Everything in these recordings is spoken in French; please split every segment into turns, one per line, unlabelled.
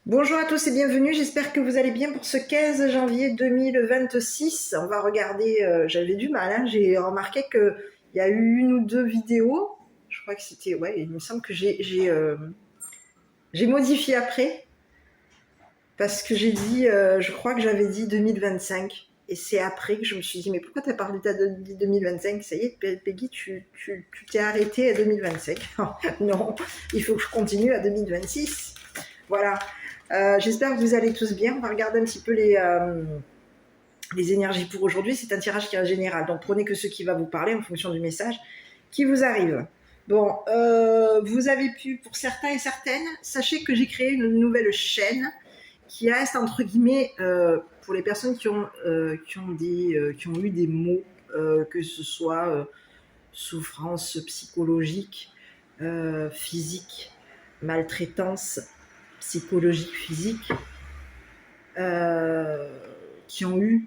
Bonjour à tous et bienvenue, j'espère que vous allez bien pour ce 15 janvier 2026. On va regarder, j'avais du mal, hein, j'ai remarqué qu'il y a eu une ou deux vidéos, je crois que c'était, ouais, il me semble que j'ai modifié après, parce que j'ai dit, je crois que j'avais dit 2025, et c'est après que je me suis dit, mais pourquoi tu as parlé de 2025? Ça y est, Peggy, tu t'es arrêtée à 2025. Non, il faut que je continue à 2026. Voilà. J'espère que vous allez tous bien. On va regarder un petit peu les énergies pour aujourd'hui. C'est un tirage qui est général. Donc prenez que ce qui va vous parler en fonction du message qui vous arrive. Bon, vous avez pu, pour certains et certaines, sachez que j'ai créé une nouvelle chaîne qui reste entre guillemets pour les personnes qui ont eu des maux, que ce soit souffrance psychologique, physique, maltraitance psychologique, physique, qui ont eu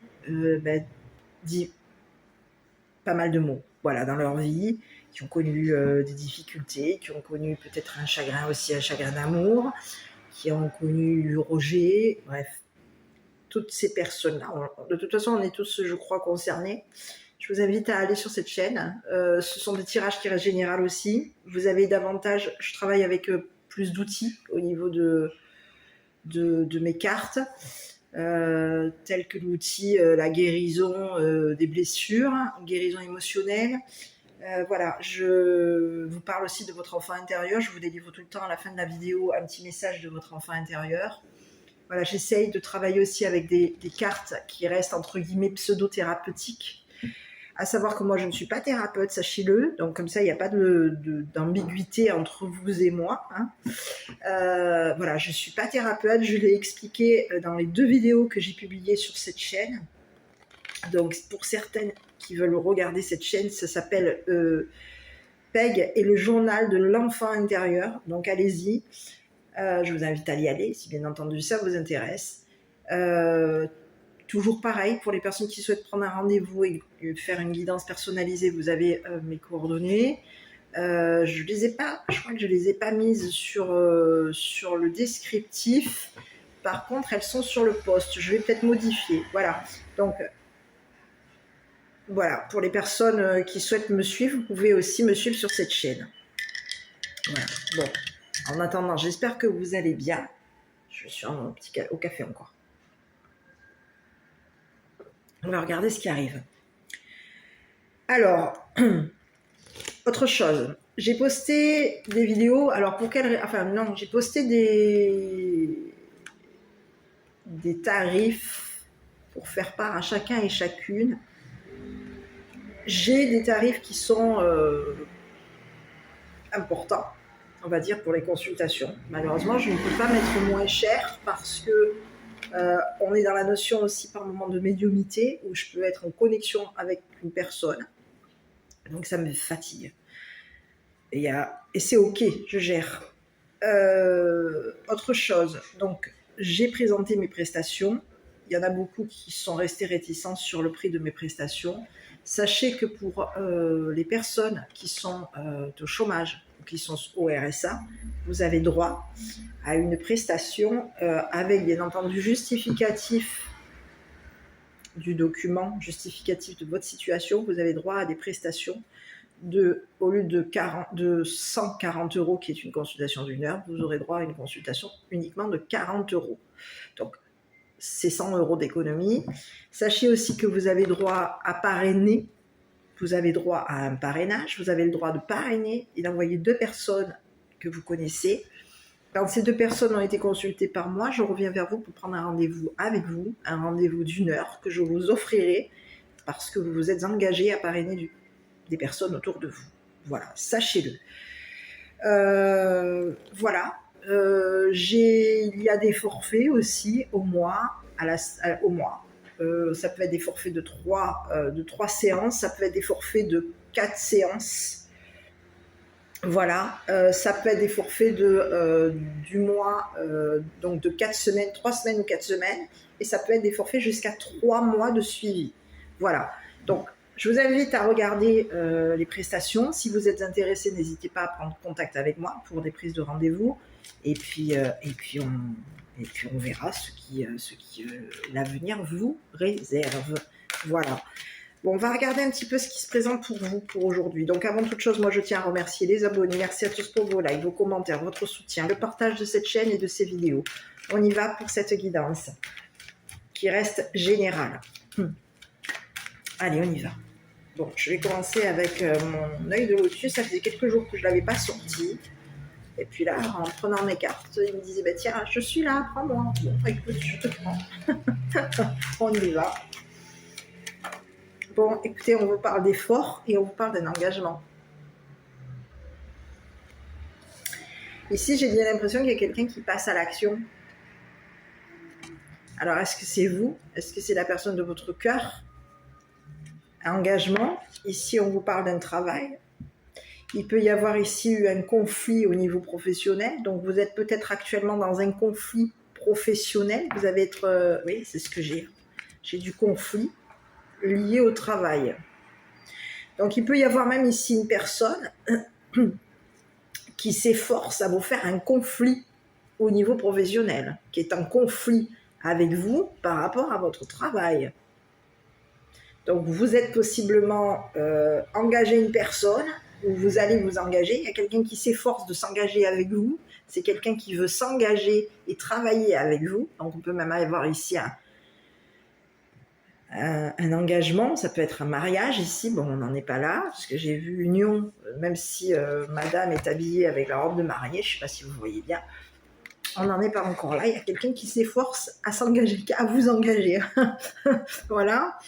dit pas mal de maux, voilà, dans leur vie, qui ont connu des difficultés, qui ont connu peut-être un chagrin aussi, un chagrin d'amour, qui ont connu du rejet, bref, toutes ces personnes-là. De toute façon, on est tous, je crois, concernés. Je vous invite à aller sur cette chaîne. Ce sont des tirages qui restent généraux aussi. Vous avez davantage, je travaille avec plus d'outils au niveau de mes cartes, tels que l'outil la guérison des blessures, guérison émotionnelle. Voilà, je vous parle aussi de votre enfant intérieur. Je vous délivre tout le temps à la fin de la vidéo un petit message de votre enfant intérieur. Voilà, j'essaye de travailler aussi avec des cartes qui restent entre guillemets pseudo-thérapeutiques. À savoir que moi, je ne suis pas thérapeute, sachez-le. Donc, comme ça, il n'y a pas d'ambiguïté entre vous et moi. Hein. Voilà, je ne suis pas thérapeute. Je l'ai expliqué dans les 2 vidéos que j'ai publiées sur cette chaîne. Donc, pour certaines qui veulent regarder cette chaîne, ça s'appelle Peg et le journal de l'enfant intérieur. Donc, allez-y. Je vous invite à y aller, si bien entendu ça vous intéresse. Toujours pareil, pour les personnes qui souhaitent prendre un rendez-vous et faire une guidance personnalisée, vous avez mes coordonnées. Je crois que je les ai pas mises sur le descriptif. Par contre, elles sont sur le post. Je vais peut-être modifier. Voilà. Donc, voilà. Pour les personnes qui souhaitent me suivre, vous pouvez aussi me suivre sur cette chaîne. Voilà. Bon. En attendant, j'espère que vous allez bien. Je suis au café encore. On va regarder ce qui arrive. Alors, autre chose. J'ai posté des vidéos. Alors, pour quelle... Enfin, non, j'ai posté des tarifs pour faire part à chacun et chacune. J'ai des tarifs qui sont importants, on va dire, pour les consultations. Malheureusement, je ne peux pas mettre moins cher parce que on est dans la notion aussi par moment de médiumnité où je peux être en connexion avec une personne. Donc ça me fatigue. Et c'est ok, je gère. Autre chose, donc j'ai présenté mes prestations. Il y en a beaucoup qui sont restés réticents sur le prix de mes prestations. Sachez que pour les personnes qui sont au chômage ou qui sont au RSA, vous avez droit à une prestation avec bien entendu justificatif du document, justificatif de votre situation. Vous avez droit à des prestations au lieu de 140 € qui est une consultation d'1 heure, vous aurez droit à une consultation uniquement de 40 €. Donc, c'est 100 € d'économie. Sachez aussi que vous avez droit à parrainer, vous avez droit à un parrainage, vous avez le droit de parrainer et d'envoyer 2 personnes que vous connaissez. Quand ces 2 personnes ont été consultées par moi, je reviens vers vous pour prendre un rendez-vous avec vous, un rendez-vous d'1 heure que je vous offrirai parce que vous vous êtes engagé à parrainer des personnes autour de vous. Voilà, sachez-le. Voilà. Il y a des forfaits aussi au mois. Au mois. Ça peut être des forfaits de 3 séances, ça peut être des forfaits de 4 séances. Voilà, ça peut être des forfaits du mois, donc de 4 semaines, 3 semaines ou 4 semaines, et ça peut être des forfaits jusqu'à 3 mois de suivi. Voilà, donc je vous invite à regarder les prestations. Si vous êtes intéressé, n'hésitez pas à prendre contact avec moi pour des prises de rendez-vous. Et puis Et puis on verra ce qui l'avenir vous réserve. Voilà. Bon, on va regarder un petit peu ce qui se présente pour vous pour aujourd'hui. Donc avant toute chose, moi je tiens à remercier les abonnés. Merci à tous pour vos likes, vos commentaires, votre soutien, le partage de cette chaîne et de ces vidéos. On y va pour cette guidance qui reste générale. Allez, on y va. Bon, je vais commencer avec mon œil de lotus. Ça faisait quelques jours que je ne l'avais pas sorti. Et puis là, en prenant mes cartes, il me disait, bah, tiens, je suis là, prends-moi. Bon, écoute, je te prends. On y va. Bon, écoutez, on vous parle d'effort et on vous parle d'un engagement. Ici, j'ai bien l'impression qu'il y a quelqu'un qui passe à l'action. Alors, est-ce que c'est vous? Est-ce que c'est la personne de votre cœur? Engagement. Ici, on vous parle d'un travail. Il peut y avoir ici eu un conflit au niveau professionnel. Donc, vous êtes peut-être actuellement dans un conflit professionnel. Vous allez être... oui, c'est ce que j'ai. J'ai du conflit lié au travail. Donc, il peut y avoir même ici une personne qui s'efforce à vous faire un conflit au niveau professionnel, qui est en conflit avec vous par rapport à votre travail. Donc, vous êtes possiblement engagé une personne où vous allez vous engager. Il y a quelqu'un qui s'efforce de s'engager avec vous. C'est quelqu'un qui veut s'engager et travailler avec vous. Donc, on peut même avoir ici un engagement. Ça peut être un mariage ici. Bon, on n'en est pas là, parce que j'ai vu union, même si madame est habillée avec la robe de mariée. Je ne sais pas si vous voyez bien. On n'en est pas encore là. Il y a quelqu'un qui s'efforce à s'engager, à vous engager. Voilà.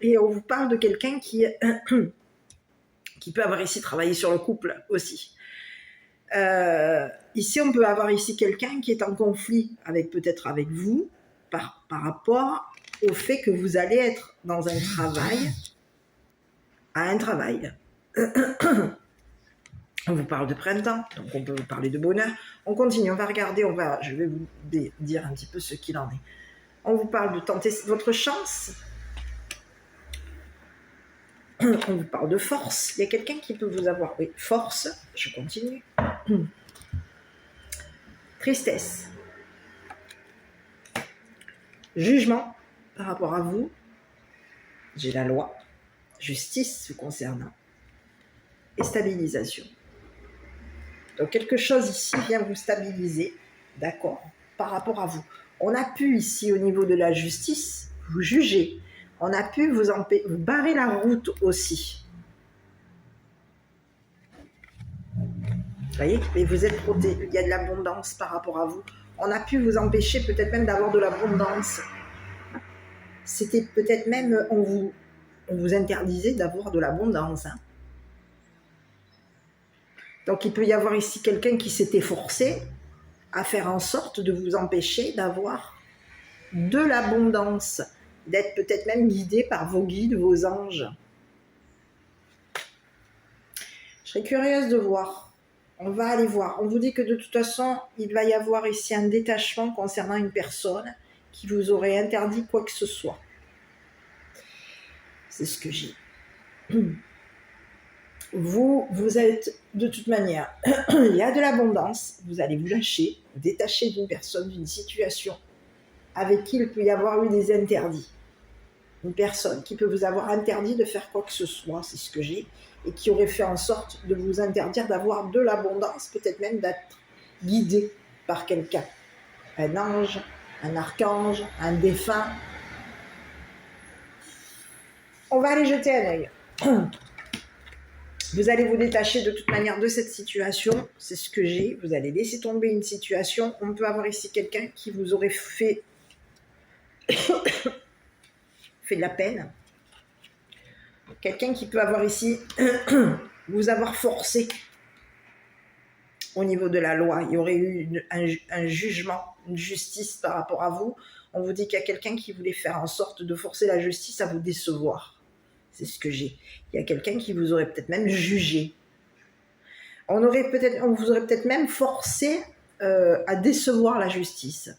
Et on vous parle de quelqu'un qui peut avoir ici travaillé sur le couple aussi. Ici, on peut avoir ici quelqu'un qui est en conflit peut-être avec vous par rapport au fait que vous allez être dans un travail, à un travail. On vous parle de printemps, donc on peut vous parler de bonheur. On continue, on va regarder, je vais vous dire un petit peu ce qu'il en est. On vous parle de tenter votre chance. On vous parle de force. Il y a quelqu'un qui peut vous avoir... Oui, force. Je continue. Tristesse. Jugement par rapport à vous. J'ai la loi. Justice vous concernant. Et stabilisation. Donc quelque chose ici vient vous stabiliser. D'accord. Par rapport à vous. On a pu ici au niveau de la justice vous juger. On a pu vous barrer la route aussi. Vous voyez, mais vous êtes protégé, il y a de l'abondance par rapport à vous. On a pu vous empêcher peut-être même d'avoir de l'abondance. C'était peut-être même, on vous interdisait d'avoir de l'abondance. Hein. Donc il peut y avoir ici quelqu'un qui s'est efforcé à faire en sorte de vous empêcher d'avoir de l'abondance, d'être peut-être même guidé par vos guides, vos anges. Je serais curieuse de voir. On va aller voir. On vous dit que de toute façon, il va y avoir ici un détachement concernant une personne qui vous aurait interdit quoi que ce soit. C'est ce que j'ai. Vous êtes, de toute manière, il y a de l'abondance, vous allez vous lâcher, vous détacher d'une personne, d'une situation avec qui il peut y avoir eu des interdits. Une personne qui peut vous avoir interdit de faire quoi que ce soit, c'est ce que j'ai, et qui aurait fait en sorte de vous interdire d'avoir de l'abondance, peut-être même d'être guidé par quelqu'un. Un ange, un archange, un défunt. On va aller jeter un œil. Vous allez vous détacher de toute manière de cette situation, c'est ce que j'ai. Vous allez laisser tomber une situation. On peut avoir ici quelqu'un qui vous aurait fait de la peine. Quelqu'un qui peut avoir ici vous avoir forcé au niveau de la loi. Il y aurait eu un jugement, une justice par rapport à vous. On vous dit qu'il y a quelqu'un qui voulait faire en sorte de forcer la justice à vous décevoir. C'est ce que j'ai. Il y a quelqu'un qui vous aurait peut-être même jugé. On vous aurait peut-être même forcé à décevoir la justice.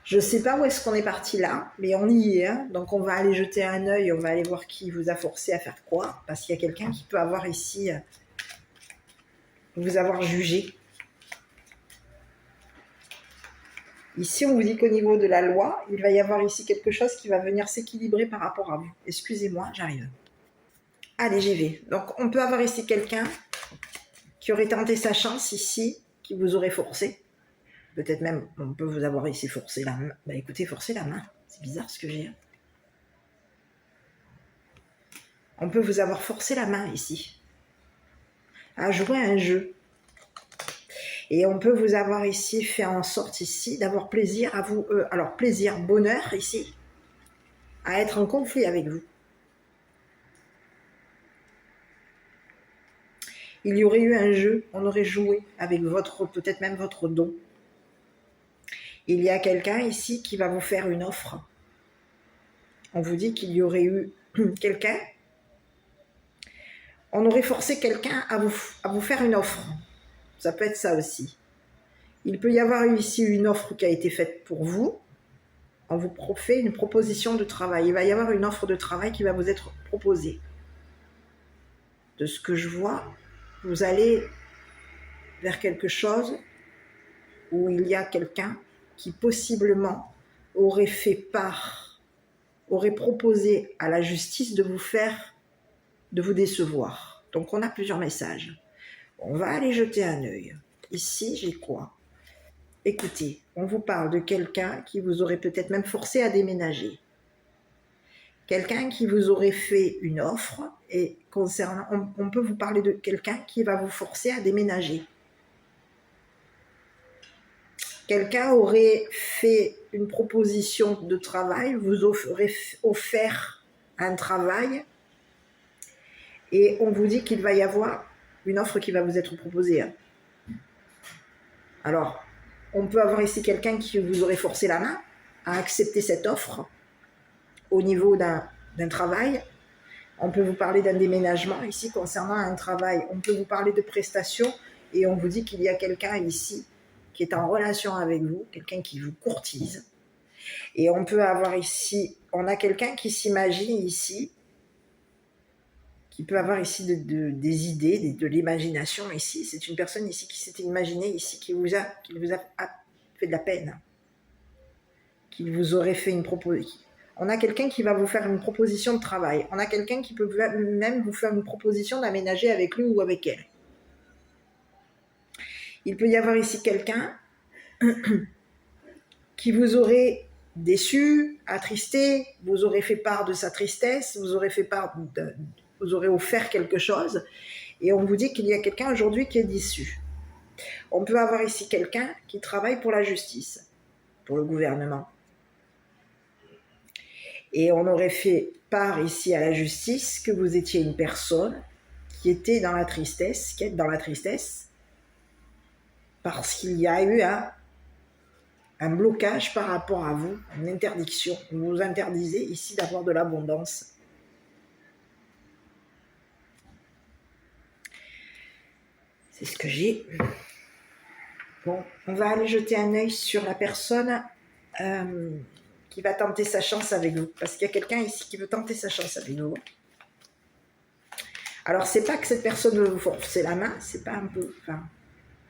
Je ne sais pas où est-ce qu'on est parti là, mais on y est. Hein. Donc on va aller jeter un œil, on va aller voir qui vous a forcé à faire quoi. Parce qu'il y a quelqu'un qui peut avoir ici, vous avoir jugé. Ici, on vous dit qu'au niveau de la loi, il va y avoir ici quelque chose qui va venir s'équilibrer par rapport à vous. Excusez-moi, j'arrive. Allez, j'y vais. Donc, on peut avoir ici quelqu'un qui aurait tenté sa chance ici, qui vous aurait forcé. Peut-être même, on peut vous avoir ici forcé la main. Bah écoutez, forcer la main. C'est bizarre ce que j'ai. On peut vous avoir forcé la main ici, à jouer à un jeu. Et on peut vous avoir ici fait en sorte ici d'avoir plaisir à vous, alors plaisir, bonheur ici, à être en conflit avec vous. Il y aurait eu un jeu, on aurait joué avec votre, peut-être même votre don. Il y a quelqu'un ici qui va vous faire une offre. On vous dit qu'il y aurait eu quelqu'un, on aurait forcé quelqu'un à vous faire une offre. Ça peut être ça aussi. Il peut y avoir eu ici une offre qui a été faite pour vous. On vous fait une proposition de travail. Il va y avoir une offre de travail qui va vous être proposée. De ce que je vois, vous allez vers quelque chose où il y a quelqu'un qui possiblement aurait fait part, aurait proposé à la justice de vous décevoir. Donc on a plusieurs messages. On va aller jeter un œil. Ici, j'ai quoi? Écoutez, on vous parle de quelqu'un qui vous aurait peut-être même forcé à déménager. Quelqu'un qui vous aurait fait une offre et concernant, on peut vous parler de quelqu'un qui va vous forcer à déménager. Quelqu'un aurait fait une proposition de travail, vous aurait offert un travail et on vous dit qu'il va y avoir une offre qui va vous être proposée. Alors, on peut avoir ici quelqu'un qui vous aurait forcé la main à accepter cette offre au niveau d'un travail. On peut vous parler d'un déménagement ici concernant un travail. On peut vous parler de prestations et on vous dit qu'il y a quelqu'un ici qui est en relation avec vous, quelqu'un qui vous courtise. Et on peut avoir ici, on a quelqu'un qui s'imagine ici, qui peut avoir ici des idées, de l'imagination ici. C'est une personne ici qui s'était imaginée ici, qui vous a fait de la peine, qui vous aurait fait une proposition. On a quelqu'un qui va vous faire une proposition de travail. On a quelqu'un qui peut même vous faire une proposition d'aménager avec lui ou avec elle. Il peut y avoir ici quelqu'un qui vous aurait déçu, attristé, vous aurez fait part de sa tristesse, vous aurez offert quelque chose, et on vous dit qu'il y a quelqu'un aujourd'hui qui est déçu. On peut avoir ici quelqu'un qui travaille pour la justice, pour le gouvernement. Et on aurait fait part ici à la justice que vous étiez une personne qui était dans la tristesse, qui est dans la tristesse, parce qu'il y a eu un blocage par rapport à vous, une interdiction. Vous vous interdisez ici d'avoir de l'abondance. C'est ce que j'ai. Bon, on va aller jeter un œil sur la personne qui va tenter sa chance avec vous. Parce qu'il y a quelqu'un ici qui veut tenter sa chance avec vous. Alors, c'est pas que cette personne veut vous forcer la main, c'est pas un peu... Enfin,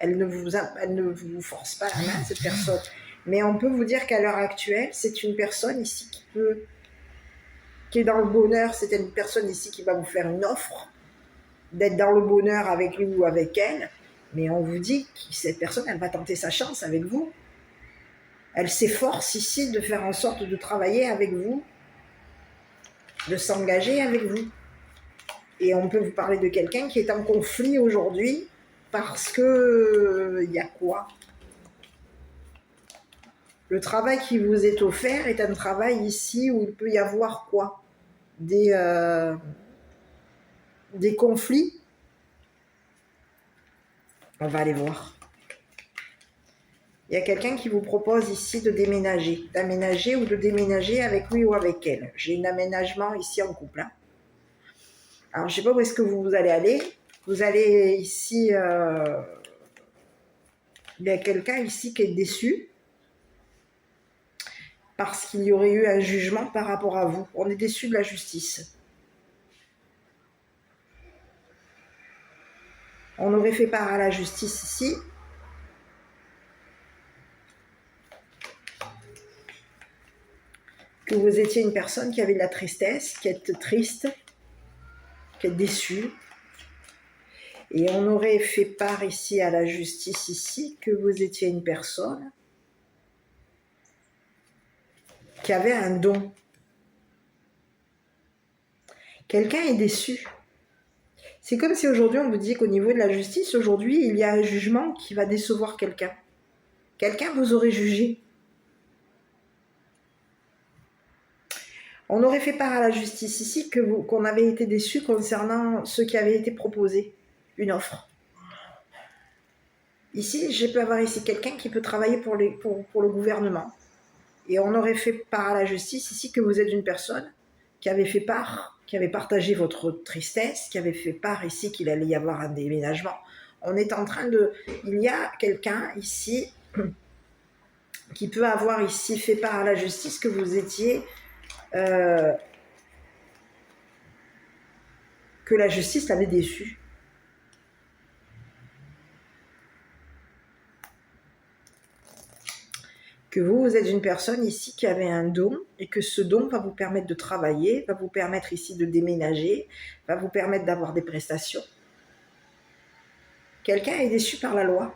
elle ne vous force pas la main, cette personne. Mais on peut vous dire qu'à l'heure actuelle, c'est une personne ici qui est dans le bonheur. C'est une personne ici qui va vous faire une offre d'être dans le bonheur avec lui ou avec elle. Mais on vous dit que cette personne, elle va tenter sa chance avec vous. Elle s'efforce ici de faire en sorte de travailler avec vous, de s'engager avec vous. Et on peut vous parler de quelqu'un qui est en conflit aujourd'hui parce que il y a quoi? Le travail qui vous est offert est un travail ici où il peut y avoir quoi? Des conflits. On va aller voir. Il y a quelqu'un qui vous propose ici d'aménager ou de déménager avec lui ou avec elle. J'ai un aménagement ici en couple. Hein. Alors, je ne sais pas où est-ce que vous allez aller. Vous allez ici... il y a quelqu'un ici qui est déçu parce qu'il y aurait eu un jugement par rapport à vous. On est déçu de la justice. On aurait fait part à la justice ici. que vous étiez une personne qui avait de la tristesse, qui est triste, qui est déçue. Et on aurait fait part ici à la justice ici que vous étiez une personne qui avait un don. Quelqu'un est déçu. C'est comme si aujourd'hui on vous dit qu'au niveau de la justice, aujourd'hui il y a un jugement qui va décevoir quelqu'un. Quelqu'un vous aurait jugé. On aurait fait part à la justice ici qu'on avait été déçu concernant ce qui avait été proposé, une offre. Ici, je peux avoir ici quelqu'un qui peut travailler pour le gouvernement. Et on aurait fait part à la justice ici que vous êtes une personne qui avait fait part, qui avait partagé votre tristesse, qui avait fait part ici qu'il allait y avoir un déménagement. On est en train de... Il y a quelqu'un ici qui peut avoir ici fait part à la justice que vous étiez... que la justice l'avait déçu. Que vous êtes une personne ici qui avait un don et que ce don va vous permettre de travailler, va vous permettre ici de déménager, va vous permettre d'avoir des prestations. Quelqu'un est déçu par la loi.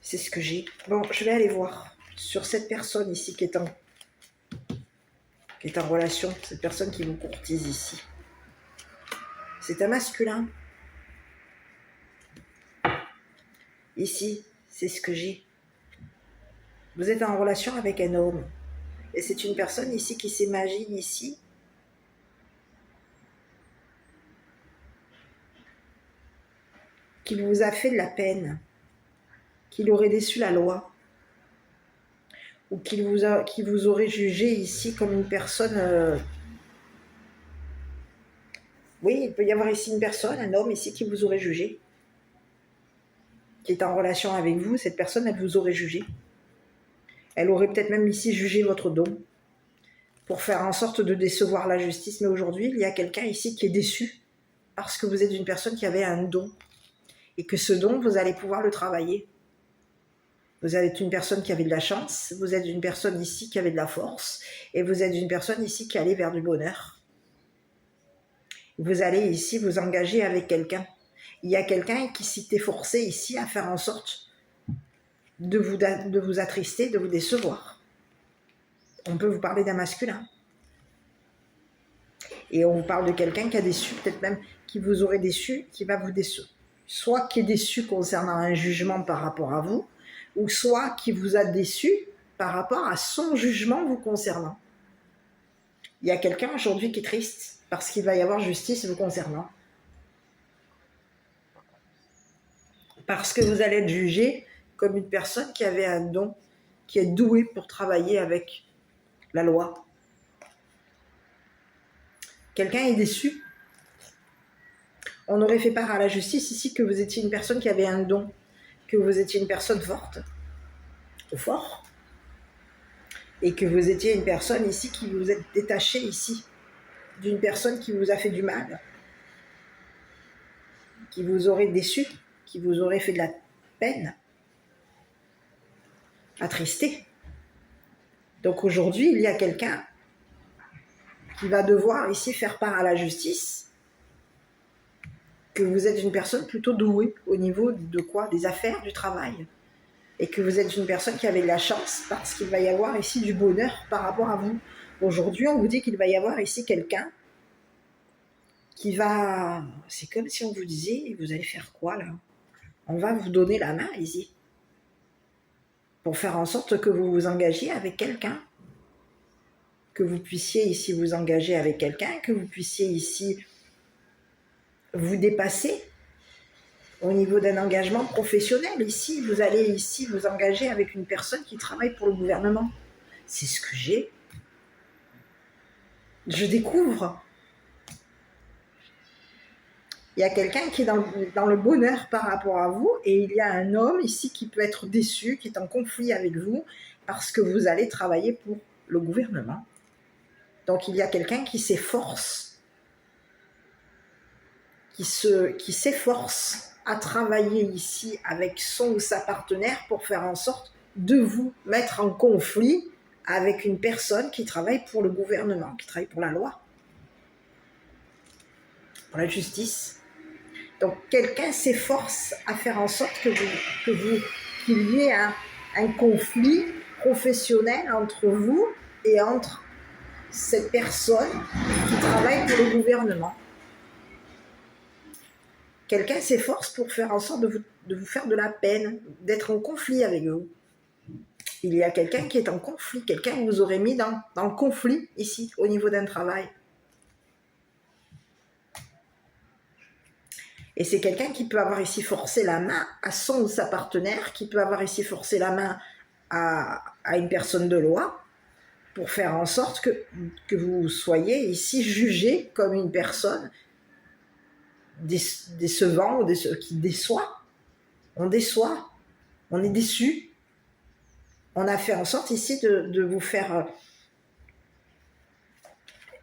C'est ce que j'ai. Bon, je vais aller voir sur cette personne ici qui est en relation, cette personne qui vous courtise ici. C'est un masculin. Ici, c'est ce que j'ai. Vous êtes en relation avec un homme. Et c'est une personne ici qui s'imagine ici qu'il vous a fait de la peine, qu'il aurait déçu la loi, ou qu'il vous aurait jugé ici comme une personne... Oui, il peut y avoir ici une personne, un homme ici qui vous aurait jugé, qui est en relation avec vous. Cette personne, elle vous aurait jugé. Elle aurait peut-être même ici jugé votre don pour faire en sorte de décevoir la justice. Mais aujourd'hui, il y a quelqu'un ici qui est déçu parce que vous êtes une personne qui avait un don et que ce don, vous allez pouvoir le travailler. Vous êtes une personne qui avait de la chance, vous êtes une personne ici qui avait de la force et vous êtes une personne ici qui allait vers du bonheur. Vous allez ici vous engager avec quelqu'un. Il y a quelqu'un qui s'était forcé ici à faire en sorte de vous attrister, de vous décevoir. On peut vous parler d'un masculin. Et on vous parle de quelqu'un qui a déçu, peut-être même qui vous aurait déçu, qui va vous décevoir. Soit qui est déçu concernant un jugement par rapport à vous, ou soit qui vous a déçu par rapport à son jugement vous concernant. Il y a quelqu'un aujourd'hui qui est triste parce qu'il va y avoir justice vous concernant. Parce que vous allez être jugé comme une personne qui avait un don, qui est douée pour travailler avec la loi. Quelqu'un est déçu. On aurait fait part à la justice ici que vous étiez une personne qui avait un don, que vous étiez une personne forte, ou fort, et que vous étiez une personne ici qui vous êtes détaché ici d'une personne qui vous a fait du mal, qui vous aurait déçu, qui vous aurait fait de la peine, attristé. Donc aujourd'hui, il y a quelqu'un qui va devoir ici faire part à la justice que vous êtes une personne plutôt douée au niveau de quoi? Des affaires, du travail. Et que vous êtes une personne qui avait de la chance parce qu'il va y avoir ici du bonheur par rapport à vous. Aujourd'hui, on vous dit qu'il va y avoir ici quelqu'un qui va... C'est comme si on vous disait, vous allez faire quoi là? On va vous donner la main ici pour faire en sorte que vous vous engagiez avec quelqu'un. Que vous puissiez ici vous engager avec quelqu'un, que vous puissiez ici vous dépasser au niveau d'un engagement professionnel. Ici, vous allez ici vous engager avec une personne qui travaille pour le gouvernement. C'est ce que j'ai. Je découvre. Il y a quelqu'un qui est dans le bonheur par rapport à vous et il y a un homme ici qui peut être déçu, qui est en conflit avec vous parce que vous allez travailler pour le gouvernement. Donc il y a quelqu'un qui s'efforce, qui s'efforce à travailler ici avec son ou sa partenaire pour faire en sorte de vous mettre en conflit avec une personne qui travaille pour le gouvernement, qui travaille pour la loi, pour la justice. Donc quelqu'un s'efforce à faire en sorte qu'il y ait un conflit professionnel entre vous et entre cette personne qui travaille pour le gouvernement. Quelqu'un s'efforce pour faire en sorte de vous faire de la peine, d'être en conflit avec vous. Il y a quelqu'un qui est en conflit, quelqu'un que vous aurez mis dans le conflit ici, au niveau d'un travail. Et c'est quelqu'un qui peut avoir ici forcé la main à son ou sa partenaire, qui peut avoir ici forcé la main à une personne de loi, pour faire en sorte que vous soyez ici jugé comme une personne décevant ou qui déçoit. On déçoit, on est déçu. On a fait en sorte ici de vous faire...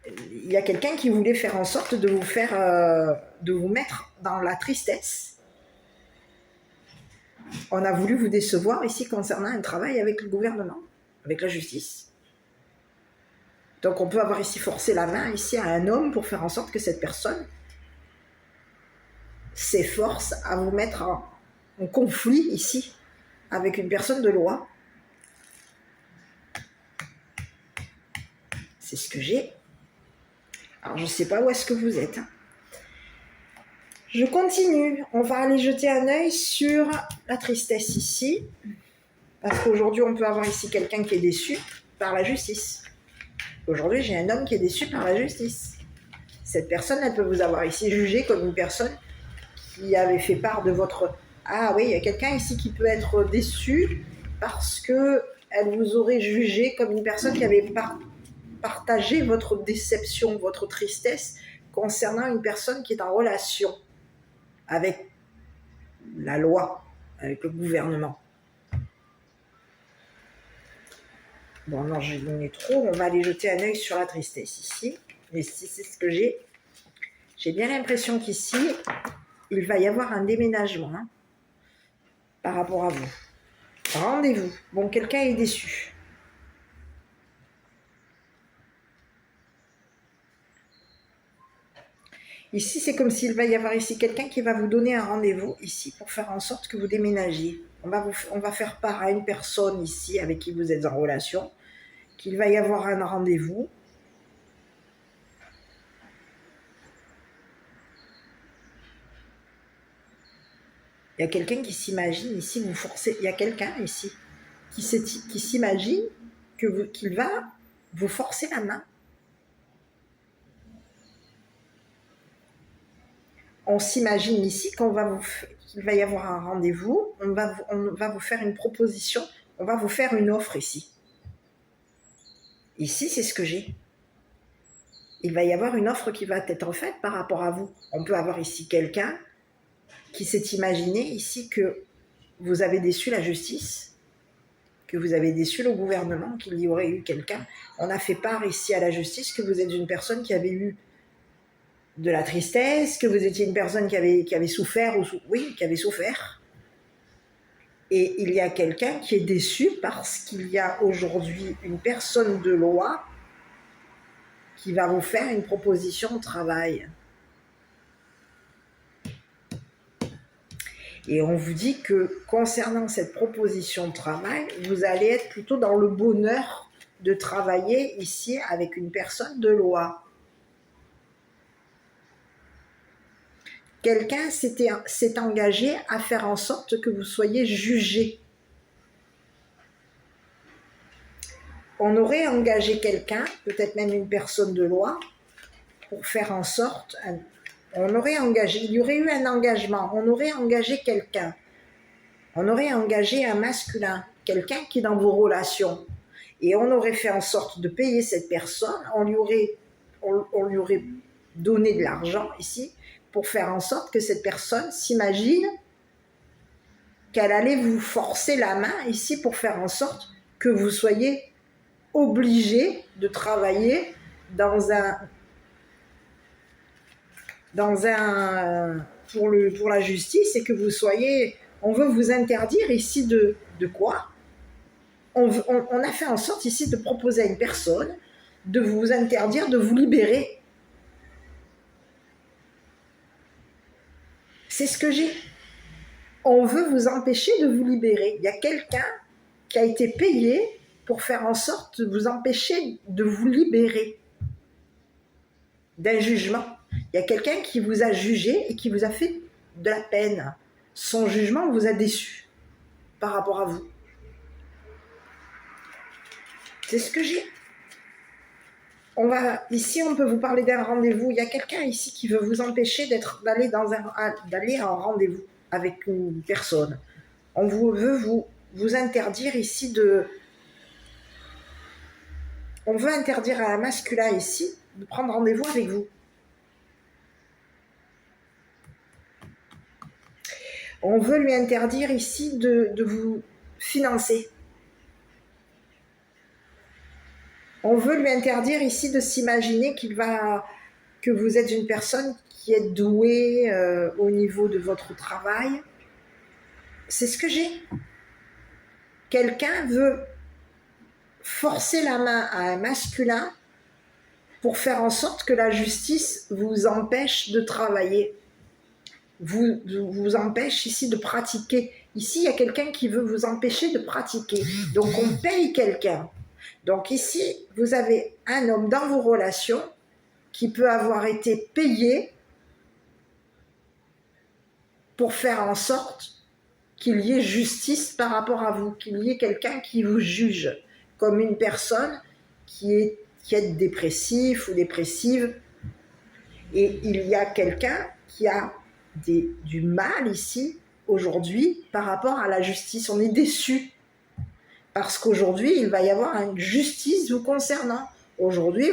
Il y a quelqu'un qui voulait faire en sorte de vous faire, de vous mettre dans la tristesse. On a voulu vous décevoir ici concernant un travail avec le gouvernement, avec la justice. Donc on peut avoir ici forcé la main ici à un homme pour faire en sorte que cette personne s'efforce à vous mettre en conflit ici avec une personne de loi. C'est ce que j'ai. Alors je ne sais pas où est-ce que vous êtes. Je continue. On va aller jeter un œil sur la tristesse ici. Parce qu'aujourd'hui, on peut avoir ici quelqu'un qui est déçu par la justice. Aujourd'hui, j'ai un homme qui est déçu par la justice. Cette personne, elle peut vous avoir ici jugé comme une personne qui avait fait part de votre... Ah oui, il y a quelqu'un ici qui peut être déçu parce qu'elle vous aurait jugé comme une personne qui avait partagé votre déception, votre tristesse concernant une personne qui est en relation avec la loi, avec le gouvernement. Bon, non, j'ai donné trop. On va aller jeter un œil sur la tristesse ici. Et si c'est ce que j'ai. J'ai bien l'impression qu'ici, il va y avoir un déménagement par rapport à vous. Rendez-vous. Bon, quelqu'un est déçu. Ici, c'est comme s'il va y avoir ici quelqu'un qui va vous donner un rendez-vous ici pour faire en sorte que vous déménagiez. On va faire part à une personne ici avec qui vous êtes en relation qu'il va y avoir un rendez-vous. Il y a quelqu'un qui s'imagine ici, vous forcez, il y a quelqu'un ici qui s'imagine qu'il va vous forcer la main. On s'imagine ici qu'il va y avoir un rendez-vous, on va vous faire une proposition, on va vous faire une offre ici. Ici, c'est ce que j'ai. Il va y avoir une offre qui va être faite par rapport à vous. On peut avoir ici quelqu'un qui s'est imaginé ici que vous avez déçu la justice, que vous avez déçu le gouvernement, qu'il y aurait eu quelqu'un. On a fait part ici à la justice que vous êtes une personne qui avait eu de la tristesse, que vous étiez une personne qui avait souffert, qui avait souffert. Et il y a quelqu'un qui est déçu parce qu'il y a aujourd'hui une personne de loi qui va vous faire une proposition de travail. Et on vous dit que concernant cette proposition de travail, vous allez être plutôt dans le bonheur de travailler ici avec une personne de loi. Quelqu'un s'est engagé à faire en sorte que vous soyez jugé. On aurait engagé quelqu'un, peut-être même une personne de loi, pour faire en sorte... il y aurait eu un engagement, on aurait engagé quelqu'un. On aurait engagé un masculin, quelqu'un qui est dans vos relations. Et on aurait fait en sorte de payer cette personne, on lui aurait donné de l'argent ici, pour faire en sorte que cette personne s'imagine qu'elle allait vous forcer la main ici pour faire en sorte que vous soyez obligé de travailler dans un pour la justice, c'est que vous soyez... On veut vous interdire ici de quoi? On a fait en sorte ici de proposer à une personne de vous interdire de vous libérer. C'est ce que j'ai. On veut vous empêcher de vous libérer. Il y a quelqu'un qui a été payé pour faire en sorte de vous empêcher de vous libérer d'un jugement. Il y a quelqu'un qui vous a jugé et qui vous a fait de la peine. Son jugement vous a déçu par rapport à vous. C'est ce que j'ai. Ici, on peut vous parler d'un rendez-vous. Il y a quelqu'un ici qui veut vous empêcher d'aller à un rendez-vous avec une personne. On veut vous interdire ici de... On veut interdire à un masculin ici de prendre rendez-vous avec vous. On veut lui interdire ici de vous financer. On veut lui interdire ici de s'imaginer que vous êtes une personne qui est douée au niveau de votre travail. C'est ce que j'ai. Quelqu'un veut forcer la main à un masculin pour faire en sorte que la justice vous empêche de travailler. Vous empêche ici de pratiquer. Ici, il y a quelqu'un qui veut vous empêcher de pratiquer. Donc, on paye quelqu'un. Donc ici, vous avez un homme dans vos relations qui peut avoir été payé pour faire en sorte qu'il y ait justice par rapport à vous, qu'il y ait quelqu'un qui vous juge comme une personne qui est dépressif ou dépressive. Et il y a quelqu'un qui a du mal ici, aujourd'hui, par rapport à la justice. On est déçu. Parce qu'aujourd'hui, il va y avoir une justice vous concernant. Aujourd'hui,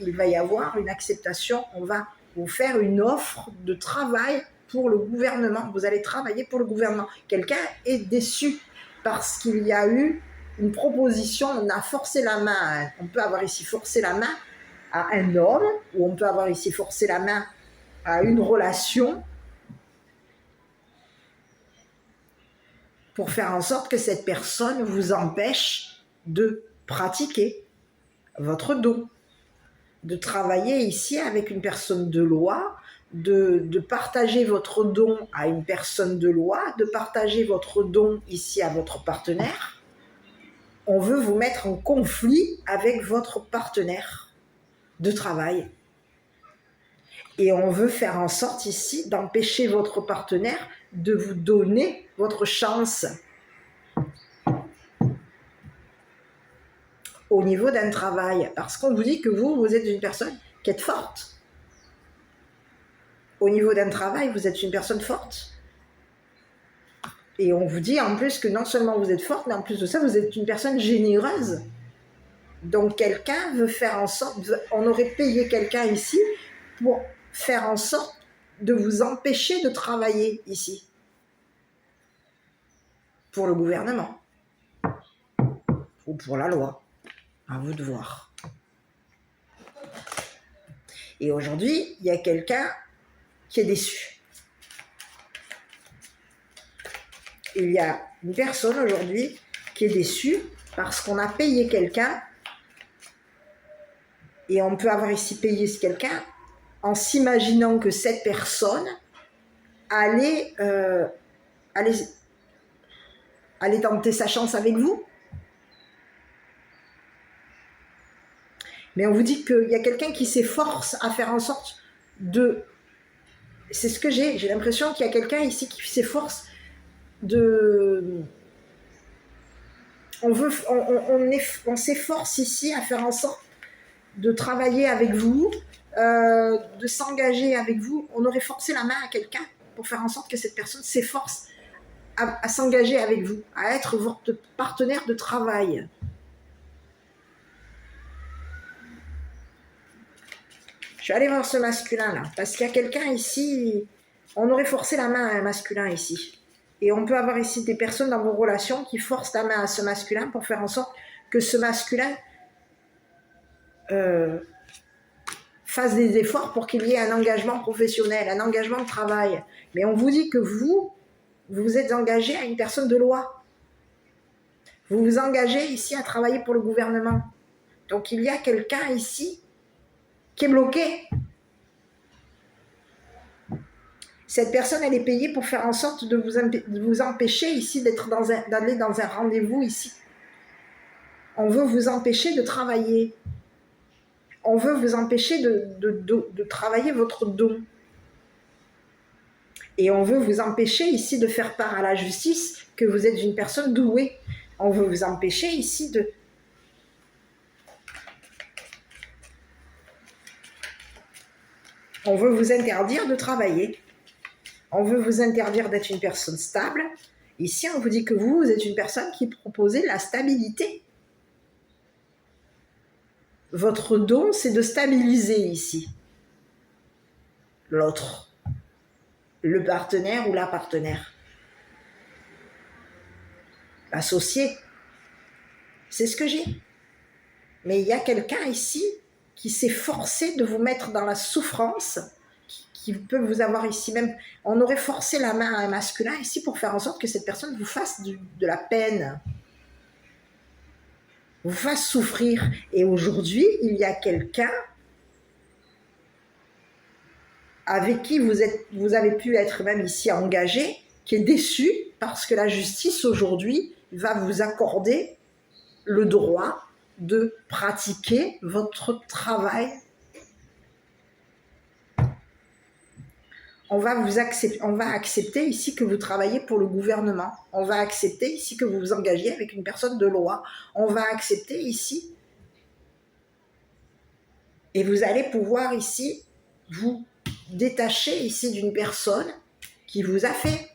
il va y avoir une acceptation. On va vous faire une offre de travail pour le gouvernement. Vous allez travailler pour le gouvernement. Quelqu'un est déçu parce qu'il y a eu une proposition. On a forcé la main. On peut avoir ici forcé la main à un homme, ou on peut avoir ici forcé la main à une relation, pour faire en sorte que cette personne vous empêche de pratiquer votre don, de travailler ici avec une personne de loi, de partager votre don à une personne de loi, de partager votre don ici à votre partenaire. On veut vous mettre en conflit avec votre partenaire de travail. Et on veut faire en sorte ici d'empêcher votre partenaire de vous donner votre chance au niveau d'un travail. Parce qu'on vous dit que vous êtes une personne qui est forte. Au niveau d'un travail, vous êtes une personne forte. Et on vous dit en plus que non seulement vous êtes forte, mais en plus de ça, vous êtes une personne généreuse. Donc quelqu'un veut faire en sorte... On aurait payé quelqu'un ici pour faire en sorte de vous empêcher de travailler ici. Pour le gouvernement. Ou pour la loi. À vous de voir. Et aujourd'hui, il y a quelqu'un qui est déçu. Il y a une personne aujourd'hui qui est déçue parce qu'on a payé quelqu'un, et on peut avoir ici payé quelqu'un en s'imaginant que cette personne allait tenter sa chance avec vous. Mais on vous dit qu'il y a quelqu'un qui s'efforce à faire en sorte de... C'est ce que j'ai l'impression qu'il y a quelqu'un ici qui s'efforce de... On s'efforce ici à faire en sorte de travailler avec vous, de s'engager avec vous. On aurait forcé la main à quelqu'un pour faire en sorte que cette personne s'efforce à s'engager avec vous, à être votre partenaire de travail. Je vais aller voir ce masculin-là, parce qu'il y a quelqu'un ici, on aurait forcé la main à un masculin ici. Et on peut avoir ici des personnes dans vos relations qui forcent la main à ce masculin pour faire en sorte que ce masculin fasse des efforts pour qu'il y ait un engagement professionnel, un engagement de travail. Mais on vous dit que vous vous êtes engagé à une personne de loi. Vous vous engagez ici à travailler pour le gouvernement. Donc il y a quelqu'un ici qui est bloqué. Cette personne, elle est payée pour faire en sorte de vous empêcher ici d'aller dans un rendez-vous ici. On veut vous empêcher de travailler. On veut vous empêcher de travailler votre don. Et on veut vous empêcher ici de faire part à la justice que vous êtes une personne douée. On veut vous empêcher ici de... On veut vous interdire de travailler. On veut vous interdire d'être une personne stable. Ici, on vous dit que vous êtes une personne qui proposez la stabilité. Votre don, c'est de stabiliser ici l'autre, le partenaire ou la partenaire, l'associé. C'est ce que j'ai. Mais il y a quelqu'un ici qui s'est forcé de vous mettre dans la souffrance, qui peut vous avoir ici même... On aurait forcé la main à un masculin ici pour faire en sorte que cette personne vous fasse de la peine, vous fasse souffrir. Et aujourd'hui, il y a quelqu'un avec qui vous avez pu être même ici engagé, qui est déçu parce que la justice aujourd'hui va vous accorder le droit de pratiquer votre travail. On va accepter ici que vous travaillez pour le gouvernement. On va accepter ici que vous vous engagez avec une personne de loi. On va accepter ici. Et vous allez pouvoir ici vous détacher ici d'une personne qui vous a fait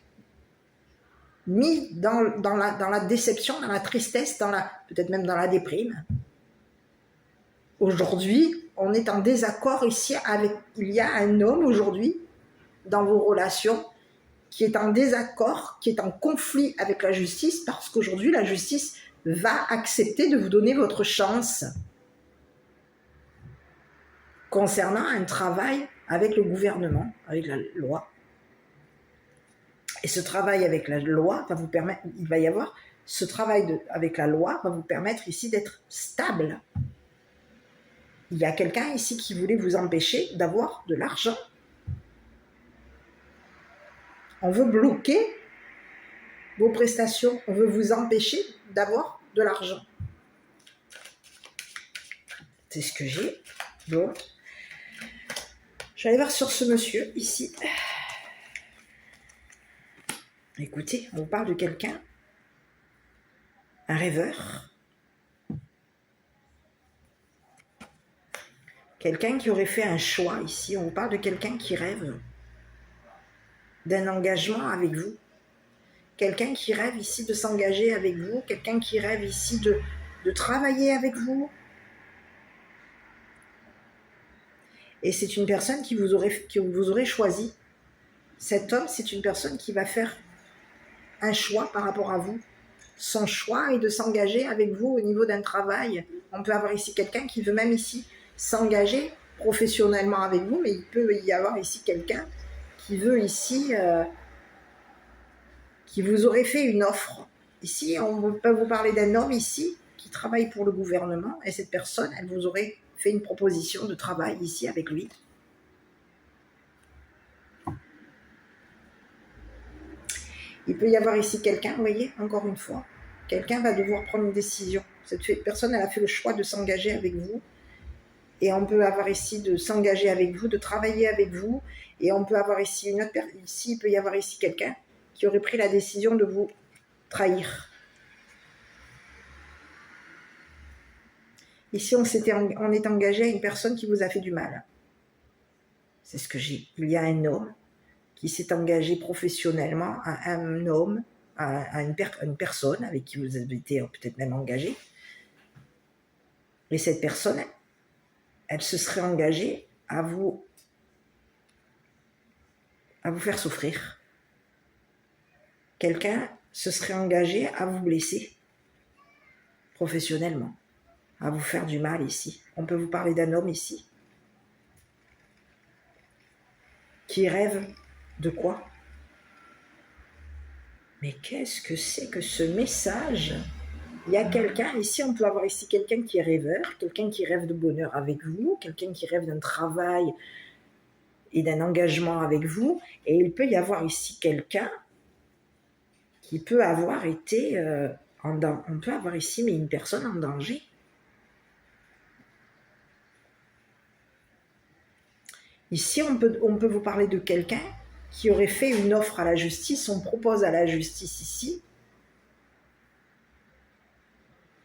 mis dans la déception, dans la tristesse, peut-être même dans la déprime. Aujourd'hui, on est en désaccord ici avec... Il y a un homme aujourd'hui dans vos relations qui est en désaccord, qui est en conflit avec la justice parce qu'aujourd'hui, la justice va accepter de vous donner votre chance concernant un travail avec le gouvernement, avec la loi. Et ce travail avec la loi va vous permettre, il va y avoir, ce travail avec la loi va vous permettre ici d'être stable. Il y a quelqu'un ici qui voulait vous empêcher d'avoir de l'argent. On veut bloquer vos prestations, on veut vous empêcher d'avoir de l'argent. C'est ce que j'ai. Bon. Je vais aller voir sur ce monsieur ici. Écoutez, on parle de quelqu'un, un rêveur, quelqu'un qui aurait fait un choix ici. On vous parle de quelqu'un qui rêve d'un engagement avec vous, quelqu'un qui rêve ici de s'engager avec vous, quelqu'un qui rêve ici de travailler avec vous. Et c'est une personne que vous aurez choisi. Cet homme, c'est une personne qui va faire un choix par rapport à vous. Son choix est de s'engager avec vous au niveau d'un travail. On peut avoir ici quelqu'un qui veut même ici s'engager professionnellement avec vous, mais il peut y avoir ici quelqu'un qui veut ici, qui vous aurait fait une offre. Ici, on peut vous parler d'un homme ici qui travaille pour le gouvernement et cette personne, elle vous aurait fait une proposition de travail ici avec lui. Il peut y avoir ici quelqu'un, vous voyez, encore une fois, quelqu'un va devoir prendre une décision. Cette personne, elle a fait le choix de s'engager avec vous. Et on peut avoir ici de s'engager avec vous, de travailler avec vous. Et on peut avoir ici une autre personne. Ici, il peut y avoir ici quelqu'un qui aurait pris la décision de vous trahir. Ici, on est engagé à une personne qui vous a fait du mal. C'est ce que j'ai. Il y a un homme qui s'est engagé professionnellement à un homme, à une personne avec qui vous avez été peut-être même engagé. Et cette personne, elle se serait engagée à vous faire souffrir. Quelqu'un se serait engagé à vous blesser professionnellement, à vous faire du mal ici. On peut vous parler d'un homme ici qui rêve de quoi? Mais qu'est-ce que c'est que ce message? Il y a quelqu'un, ici on peut avoir ici quelqu'un qui est rêveur, quelqu'un qui rêve de bonheur avec vous, quelqu'un qui rêve d'un travail et d'un engagement avec vous, et il peut y avoir ici quelqu'un qui peut avoir été, on peut avoir ici mais une personne en danger. Ici on peut vous parler de quelqu'un qui aurait fait une offre à la justice, on propose à la justice ici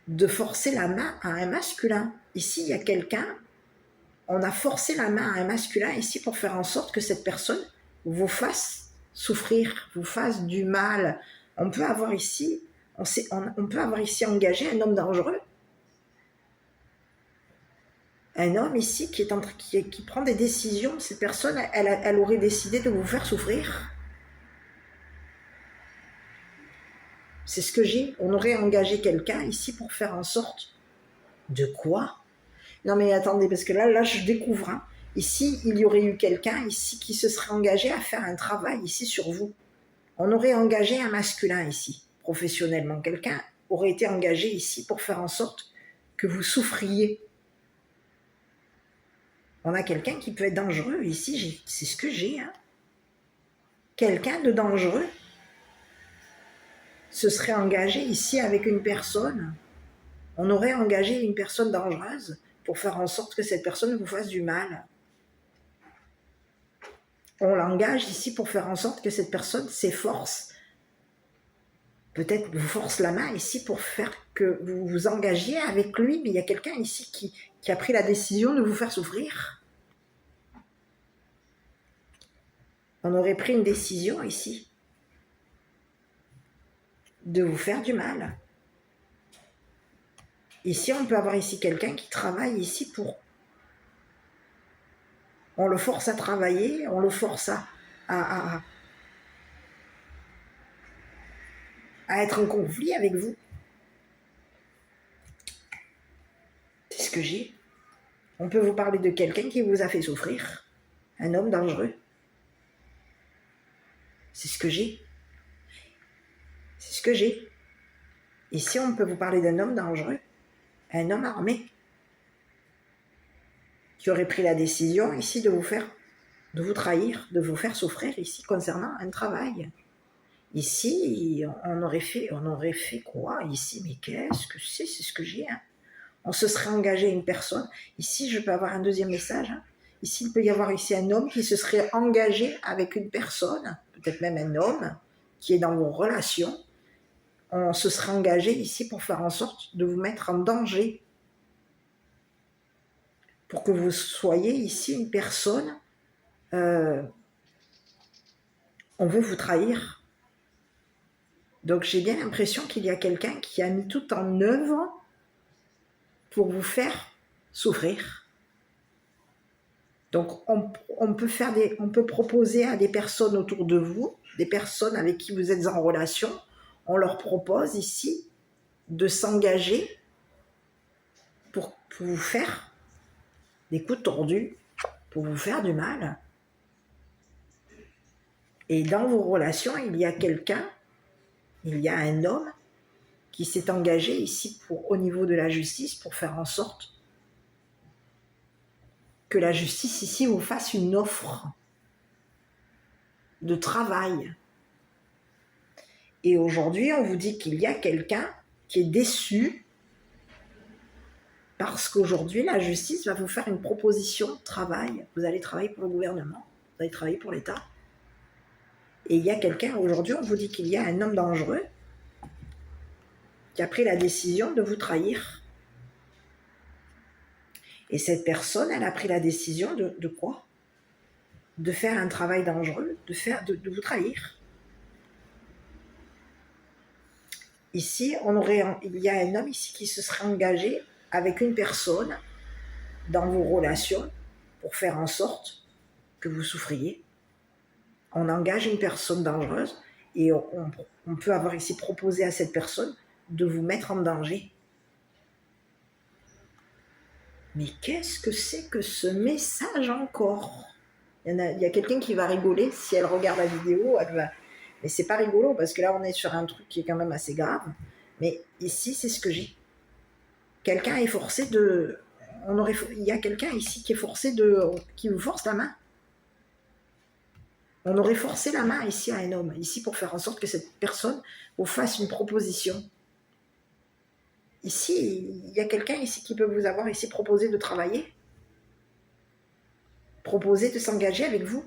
de forcer la main à un masculin. Ici il y a quelqu'un, on a forcé la main à un masculin ici pour faire en sorte que cette personne vous fasse souffrir, vous fasse du mal. On peut avoir ici, on peut avoir ici engagé un homme dangereux. Un homme ici qui prend des décisions. Cette personne, elle aurait décidé de vous faire souffrir. C'est ce que j'ai. On aurait engagé quelqu'un ici pour faire en sorte de quoi? Non mais attendez, parce que là je découvre. Hein. Ici, il y aurait eu quelqu'un ici qui se serait engagé à faire un travail ici sur vous. On aurait engagé un masculin ici, professionnellement. Quelqu'un aurait été engagé ici pour faire en sorte que vous souffriez. On a quelqu'un qui peut être dangereux ici, c'est ce que j'ai. Hein. Quelqu'un de dangereux se serait engagé ici avec une personne. On aurait engagé une personne dangereuse pour faire en sorte que cette personne vous fasse du mal. On l'engage ici pour faire en sorte que cette personne s'efforce, peut-être vous force la main ici pour faire que vous vous engagiez avec lui, mais il y a quelqu'un ici qui a pris la décision de vous faire souffrir. On aurait pris une décision ici de vous faire du mal. Ici, on peut avoir ici quelqu'un qui travaille ici pour... On le force à travailler, on le force à être en conflit avec vous. C'est ce que j'ai. On peut vous parler de quelqu'un qui vous a fait souffrir. Un homme dangereux. C'est ce que j'ai. C'est ce que j'ai. Ici, on peut vous parler d'un homme dangereux. Un homme armé. Qui aurait pris la décision ici de vous trahir, de vous faire souffrir ici concernant un travail. Ici, on aurait fait quoi ici? Mais qu'est-ce que c'est ce que j'ai. Hein. On se serait engagé une personne. Ici, je peux avoir un deuxième message. Hein. Ici, il peut y avoir ici un homme qui se serait engagé avec une personne, peut-être même un homme, qui est dans vos relations. On se serait engagé ici pour faire en sorte de vous mettre en danger. Pour que vous soyez ici une personne, on veut vous trahir. Donc j'ai bien l'impression qu'il y a quelqu'un qui a mis tout en œuvre pour vous faire souffrir. Donc on peut proposer à des personnes autour de vous, des personnes avec qui vous êtes en relation, on leur propose ici de s'engager pour vous faire des coups tordus, pour vous faire du mal. Et dans vos relations, il y a quelqu'un, il y a un homme qui s'est engagé ici au niveau de la justice pour faire en sorte que la justice ici vous fasse une offre de travail. Et aujourd'hui, on vous dit qu'il y a quelqu'un qui est déçu parce qu'aujourd'hui, la justice va vous faire une proposition de travail. Vous allez travailler pour le gouvernement, vous allez travailler pour l'État. Et il y a quelqu'un, aujourd'hui, on vous dit qu'il y a un homme dangereux qui a pris la décision de vous trahir. Et cette personne, elle a pris la décision de quoi? De faire un travail dangereux, de vous trahir. Ici, il y a un homme ici qui se serait engagé avec une personne dans vos relations pour faire en sorte que vous souffriez. On engage une personne dangereuse et on peut avoir ici proposé à cette personne de vous mettre en danger. Mais qu'est-ce que c'est que ce message encore? Il y a quelqu'un qui va rigoler si elle regarde la vidéo, elle va... Mais c'est pas rigolo parce que là, on est sur un truc qui est quand même assez grave. Mais ici, c'est ce que j'ai. Quelqu'un est forcé de... Il y a quelqu'un ici qui est forcé de... qui vous force la main. On aurait forcé la main ici à un homme, ici pour faire en sorte que cette personne vous fasse une proposition. Ici, il y a quelqu'un ici qui peut vous avoir ici proposé de travailler, proposé de s'engager avec vous.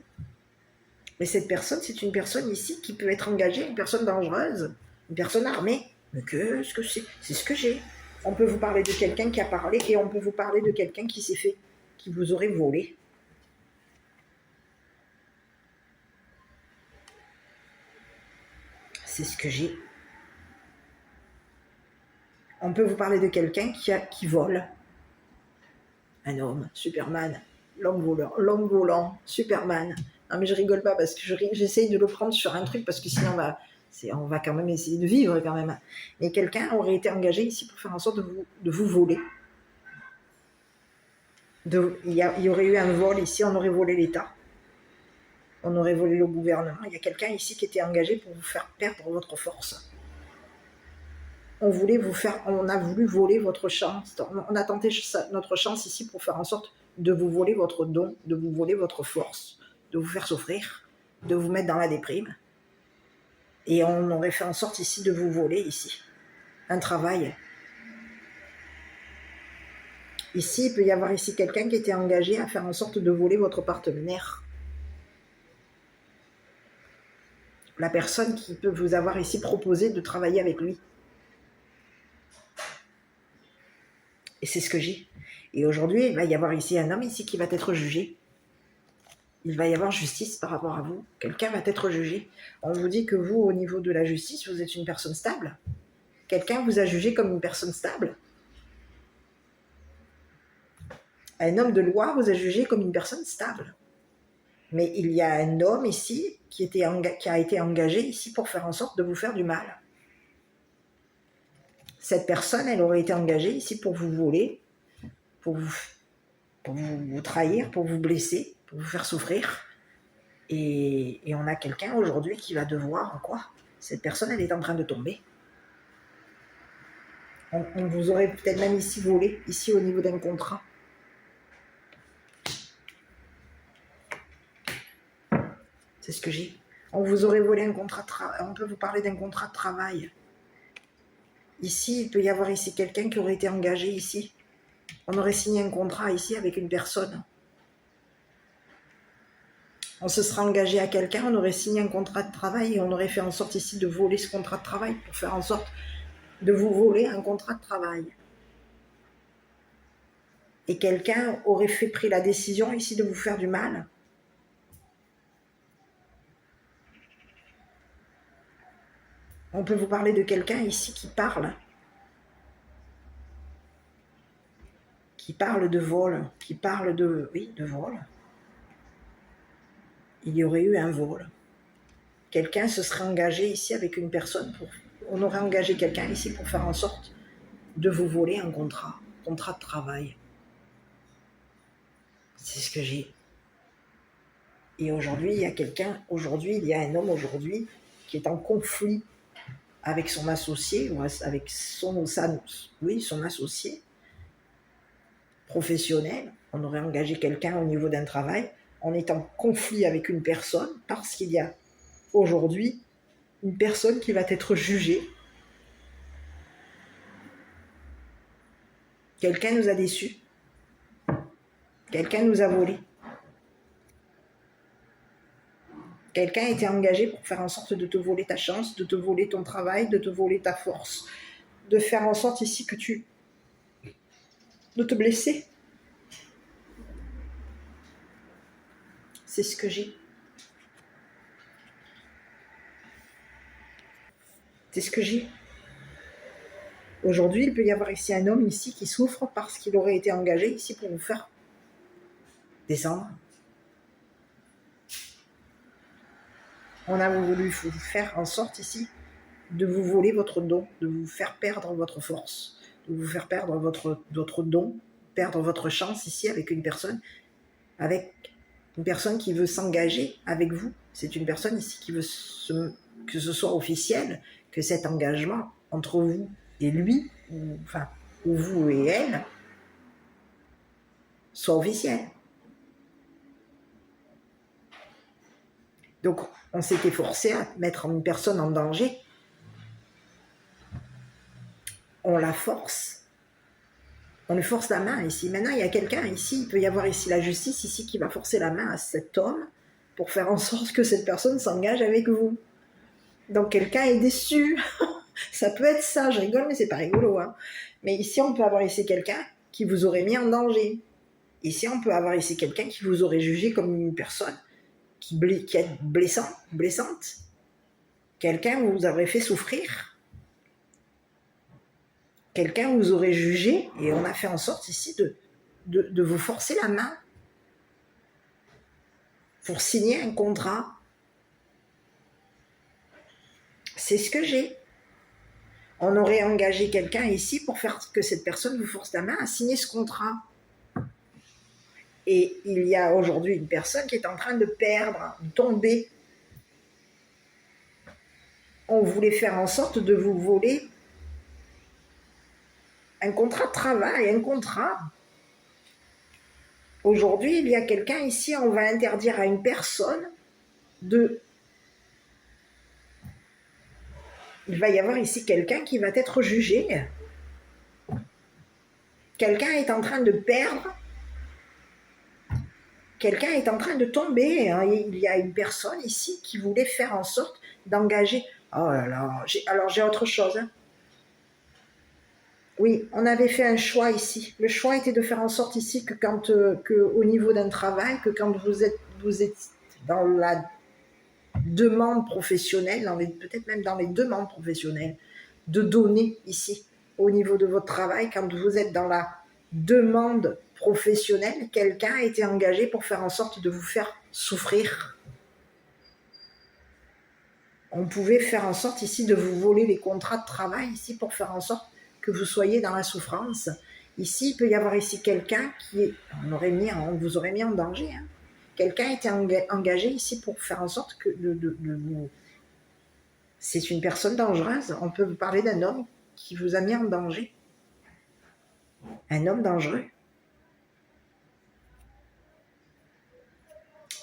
Mais cette personne, c'est une personne ici qui peut être engagée, une personne dangereuse, une personne armée. Mais qu'est-ce que c'est? C'est ce que j'ai. On peut vous parler de quelqu'un qui a parlé et on peut vous parler de quelqu'un qui s'est fait, qui vous aurait volé. C'est ce que j'ai. On peut vous parler de quelqu'un qui vole. Un homme, Superman, l'homme volant, Superman. Non mais je rigole pas parce que j'essaye de le prendre sur un truc parce que sinon on va quand même essayer de vivre quand même. Mais quelqu'un aurait été engagé ici pour faire en sorte de vous voler. Il y aurait eu un vol ici, on aurait volé l'État. On aurait volé le gouvernement. Il y a quelqu'un ici qui était engagé pour vous faire perdre votre force. On a voulu voler votre chance. On a tenté notre chance ici pour faire en sorte de vous voler votre don, de vous voler votre force, de vous faire souffrir, de vous mettre dans la déprime. Et on aurait fait en sorte ici de vous voler ici un travail. Ici, il peut y avoir ici quelqu'un qui était engagé à faire en sorte de voler votre partenaire. La personne qui peut vous avoir ici proposé de travailler avec lui. Et c'est ce que j'ai. Et aujourd'hui, il va y avoir ici un homme ici qui va être jugé. Il va y avoir justice par rapport à vous. Quelqu'un va être jugé. On vous dit que vous, au niveau de la justice, vous êtes une personne stable. Quelqu'un vous a jugé comme une personne stable. Un homme de loi vous a jugé comme une personne stable. Mais il y a un homme ici qui a été engagé ici pour faire en sorte de vous faire du mal. Cette personne, elle aurait été engagée ici pour vous voler, pour vous trahir, pour vous blesser, pour vous faire souffrir. Et on a quelqu'un aujourd'hui qui va devoir, quoi? Cette personne, elle est en train de tomber. On vous aurait peut-être même ici volé, ici au niveau d'un contrat. C'est ce que j'ai. On vous aurait volé un contrat de travail. On peut vous parler d'un contrat de travail. Ici, il peut y avoir ici quelqu'un qui aurait été engagé ici. On aurait signé un contrat ici avec une personne. On se serait engagé à quelqu'un, on aurait signé un contrat de travail et on aurait fait en sorte ici de voler ce contrat de travail pour faire en sorte de vous voler un contrat de travail. Et quelqu'un aurait pris la décision ici de vous faire du mal. On peut vous parler de quelqu'un ici qui parle de vol, qui parle de vol. Il y aurait eu un vol. Quelqu'un se serait engagé ici avec une personne. On aurait engagé quelqu'un ici pour faire en sorte de vous voler un contrat de travail. C'est ce que j'ai. Et aujourd'hui, il y a un homme aujourd'hui qui est en conflit avec son associé, ou avec son associé professionnel. On aurait engagé quelqu'un au niveau d'un travail. On est en conflit avec une personne parce qu'il y a aujourd'hui une personne qui va être jugée. Quelqu'un nous a déçus. Quelqu'un nous a volé. Quelqu'un était engagé pour faire en sorte de te voler ta chance, de te voler ton travail, de te voler ta force, de faire en sorte ici de te blesser. C'est ce que j'ai. C'est ce que j'ai. Aujourd'hui, il peut y avoir ici un homme ici qui souffre parce qu'il aurait été engagé ici pour vous faire descendre. On a voulu vous faire en sorte ici de vous voler votre don, de vous faire perdre votre force, de vous faire perdre votre don, perdre votre chance ici avec une personne, avec une personne qui veut s'engager avec vous. C'est une personne ici qui veut que ce soit officiel, que cet engagement entre vous et lui, ou vous et elle, soit officiel. Donc, on s'était forcé à mettre une personne en danger. On la force. On lui force la main ici. Maintenant, il y a quelqu'un ici, il peut y avoir ici la justice ici qui va forcer la main à cet homme pour faire en sorte que cette personne s'engage avec vous. Donc, quelqu'un est déçu. Ça peut être ça, je rigole, mais c'est pas rigolo. Hein. Mais ici, on peut avoir ici quelqu'un qui vous aurait mis en danger. Ici, on peut avoir ici quelqu'un qui vous aurait jugé comme une personne qui est blessante. Quelqu'un vous aurait fait souffrir. Quelqu'un vous aurait jugé et on a fait en sorte ici de vous forcer la main pour signer un contrat. C'est ce que j'ai. On aurait engagé quelqu'un ici pour faire que cette personne vous force la main à signer ce contrat. Et il y a aujourd'hui une personne qui est en train de perdre, de tomber. On voulait faire en sorte de vous voler un contrat de travail, un contrat. Aujourd'hui, il y a quelqu'un ici, on va interdire à une personne de... Il va y avoir ici quelqu'un qui va être jugé. Quelqu'un est en train de perdre. Quelqu'un est en train de tomber. Il y a une personne ici qui voulait faire en sorte d'engager... Oh là là, alors j'ai autre chose. Hein. Oui, on avait fait un choix ici. Le choix était de faire en sorte ici que au niveau d'un travail, que quand vous êtes dans la demande professionnelle, peut-être même dans les demandes professionnelles, de donner ici, au niveau de votre travail, quand vous êtes dans la demande professionnelle, quelqu'un a été engagé pour faire en sorte de vous faire souffrir. On pouvait faire en sorte ici de vous voler les contrats de travail ici pour faire en sorte que vous soyez dans la souffrance. Ici, il peut y avoir ici quelqu'un on vous aurait mis en danger. Hein. Quelqu'un a été engagé ici pour faire en sorte que c'est une personne dangereuse. On peut vous parler d'un homme qui vous a mis en danger. Un homme dangereux.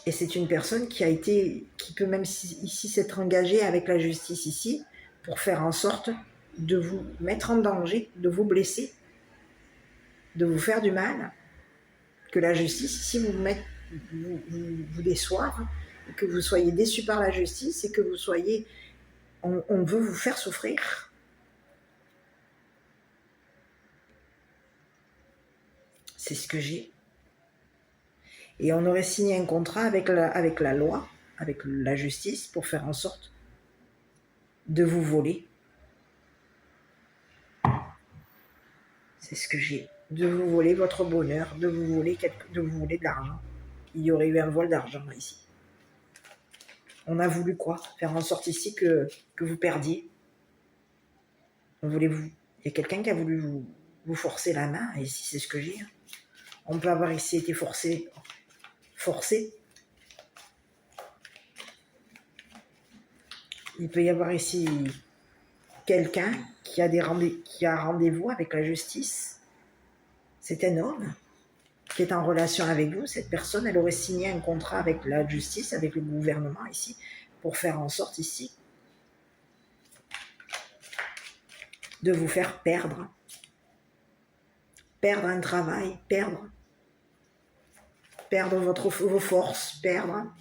Et c'est une personne qui peut même ici s'être engagée avec la justice ici pour faire en sorte de vous mettre en danger, de vous blesser, de vous faire du mal, que la justice ici vous déçoive, et que vous soyez déçus par la justice et que vous soyez... On veut vous faire souffrir. C'est ce que j'ai. Et on aurait signé un contrat avec la loi, avec la justice, pour faire en sorte de vous voler. C'est ce que j'ai. De vous voler votre bonheur, de vous voler de l'argent. Il y aurait eu un vol d'argent ici. On a voulu quoi? Faire en sorte ici que vous perdiez. Il y a quelqu'un qui a voulu vous forcer la main, et ici c'est ce que j'ai. On peut avoir ici été forcé. Il peut y avoir ici quelqu'un qui a rendez-vous avec la justice. C'est un homme qui est en relation avec vous. Cette personne, elle aurait signé un contrat avec la justice, avec le gouvernement ici, pour faire en sorte ici de vous faire perdre un travail, perdre vos forces, perdre.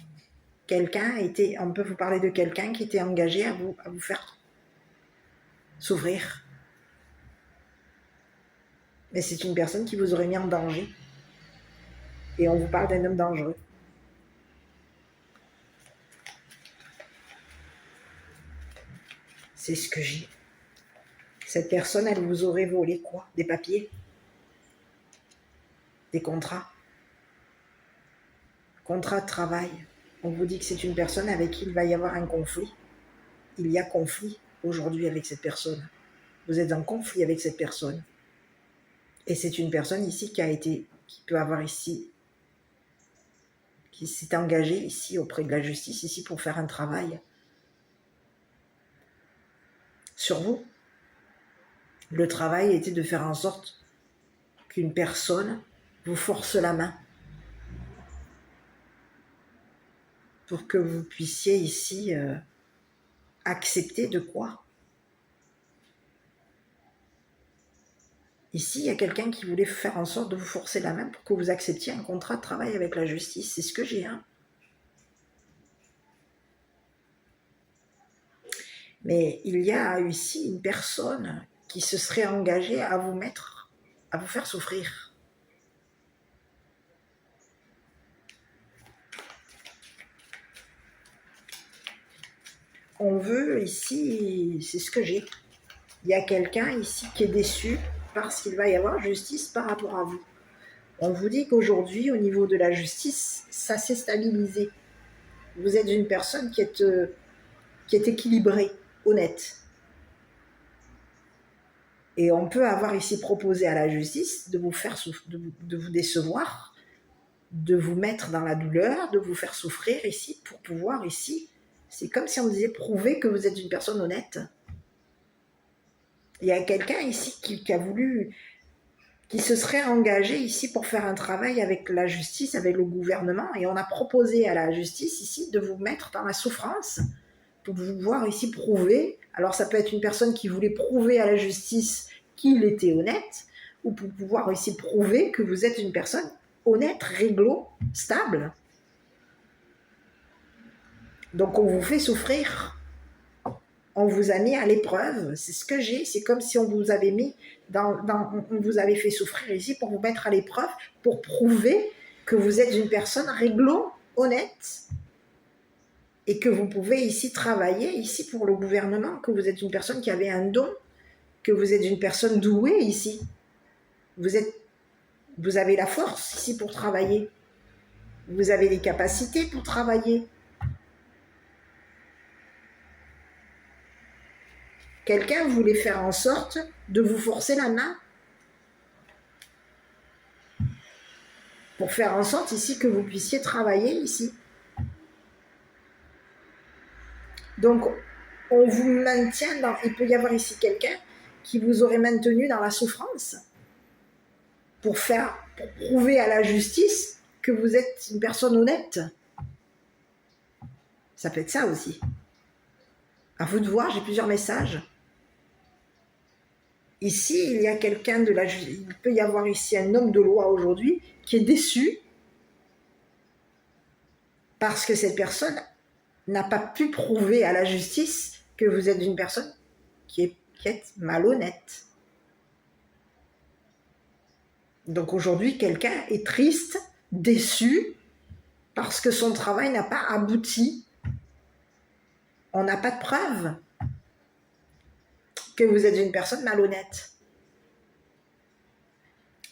On peut vous parler de quelqu'un qui était engagé à vous faire souffrir. Mais c'est une personne qui vous aurait mis en danger. Et on vous parle d'un homme dangereux. C'est ce que j'ai. Cette personne, elle vous aurait volé quoi? Des papiers? Des contrats? Contrat de travail. On vous dit que c'est une personne avec qui il va y avoir un conflit. Il y a conflit aujourd'hui avec cette personne. Vous êtes en conflit avec cette personne. Et c'est une personne ici qui peut avoir ici, qui s'est engagé ici auprès de la justice, ici pour faire un travail sur vous. Le travail était de faire en sorte qu'une personne vous force la main pour que vous puissiez ici accepter de quoi? Ici, il y a quelqu'un qui voulait faire en sorte de vous forcer la main pour que vous acceptiez un contrat de travail avec la justice. C'est ce que j'ai, hein. Mais il y a ici une personne qui se serait engagée à vous mettre, à vous faire souffrir. On veut ici, c'est ce que j'ai. Il y a quelqu'un ici qui est déçu parce qu'il va y avoir justice par rapport à vous. On vous dit qu'aujourd'hui, au niveau de la justice, ça s'est stabilisé. Vous êtes une personne qui est équilibrée, honnête. Et on peut avoir ici proposé à la justice de vous faire de vous décevoir, de vous mettre dans la douleur, de vous faire souffrir ici pour pouvoir ici. C'est comme si on disait prouver que vous êtes une personne honnête. Il y a quelqu'un ici qui se serait engagé ici pour faire un travail avec la justice, avec le gouvernement, et on a proposé à la justice ici de vous mettre dans la souffrance pour pouvoir ici prouver. Alors ça peut être une personne qui voulait prouver à la justice qu'il était honnête, ou pour pouvoir ici prouver que vous êtes une personne honnête, réglo, stable. Donc on vous fait souffrir. On vous a mis à l'épreuve, c'est ce que j'ai, c'est comme si on vous avait mis on vous avait fait souffrir ici pour vous mettre à l'épreuve, pour prouver que vous êtes une personne réglo, honnête, et que vous pouvez ici travailler ici pour le gouvernement, que vous êtes une personne qui avait un don, que vous êtes une personne douée ici. Vous avez la force ici pour travailler. Vous avez les capacités pour travailler. Quelqu'un voulait faire en sorte de vous forcer la main pour faire en sorte ici que vous puissiez travailler ici. Donc, on vous maintient dans... Il peut y avoir ici quelqu'un qui vous aurait maintenu dans la souffrance pour prouver à la justice que vous êtes une personne honnête. Ça peut être ça aussi. À vous de voir, j'ai plusieurs messages. Ici, il y a quelqu'un de la justice. Il peut y avoir ici un homme de loi aujourd'hui qui est déçu parce que cette personne n'a pas pu prouver à la justice que vous êtes une personne qui est malhonnête. Donc aujourd'hui, quelqu'un est triste, déçu, parce que son travail n'a pas abouti. On n'a pas de preuve que vous êtes une personne malhonnête.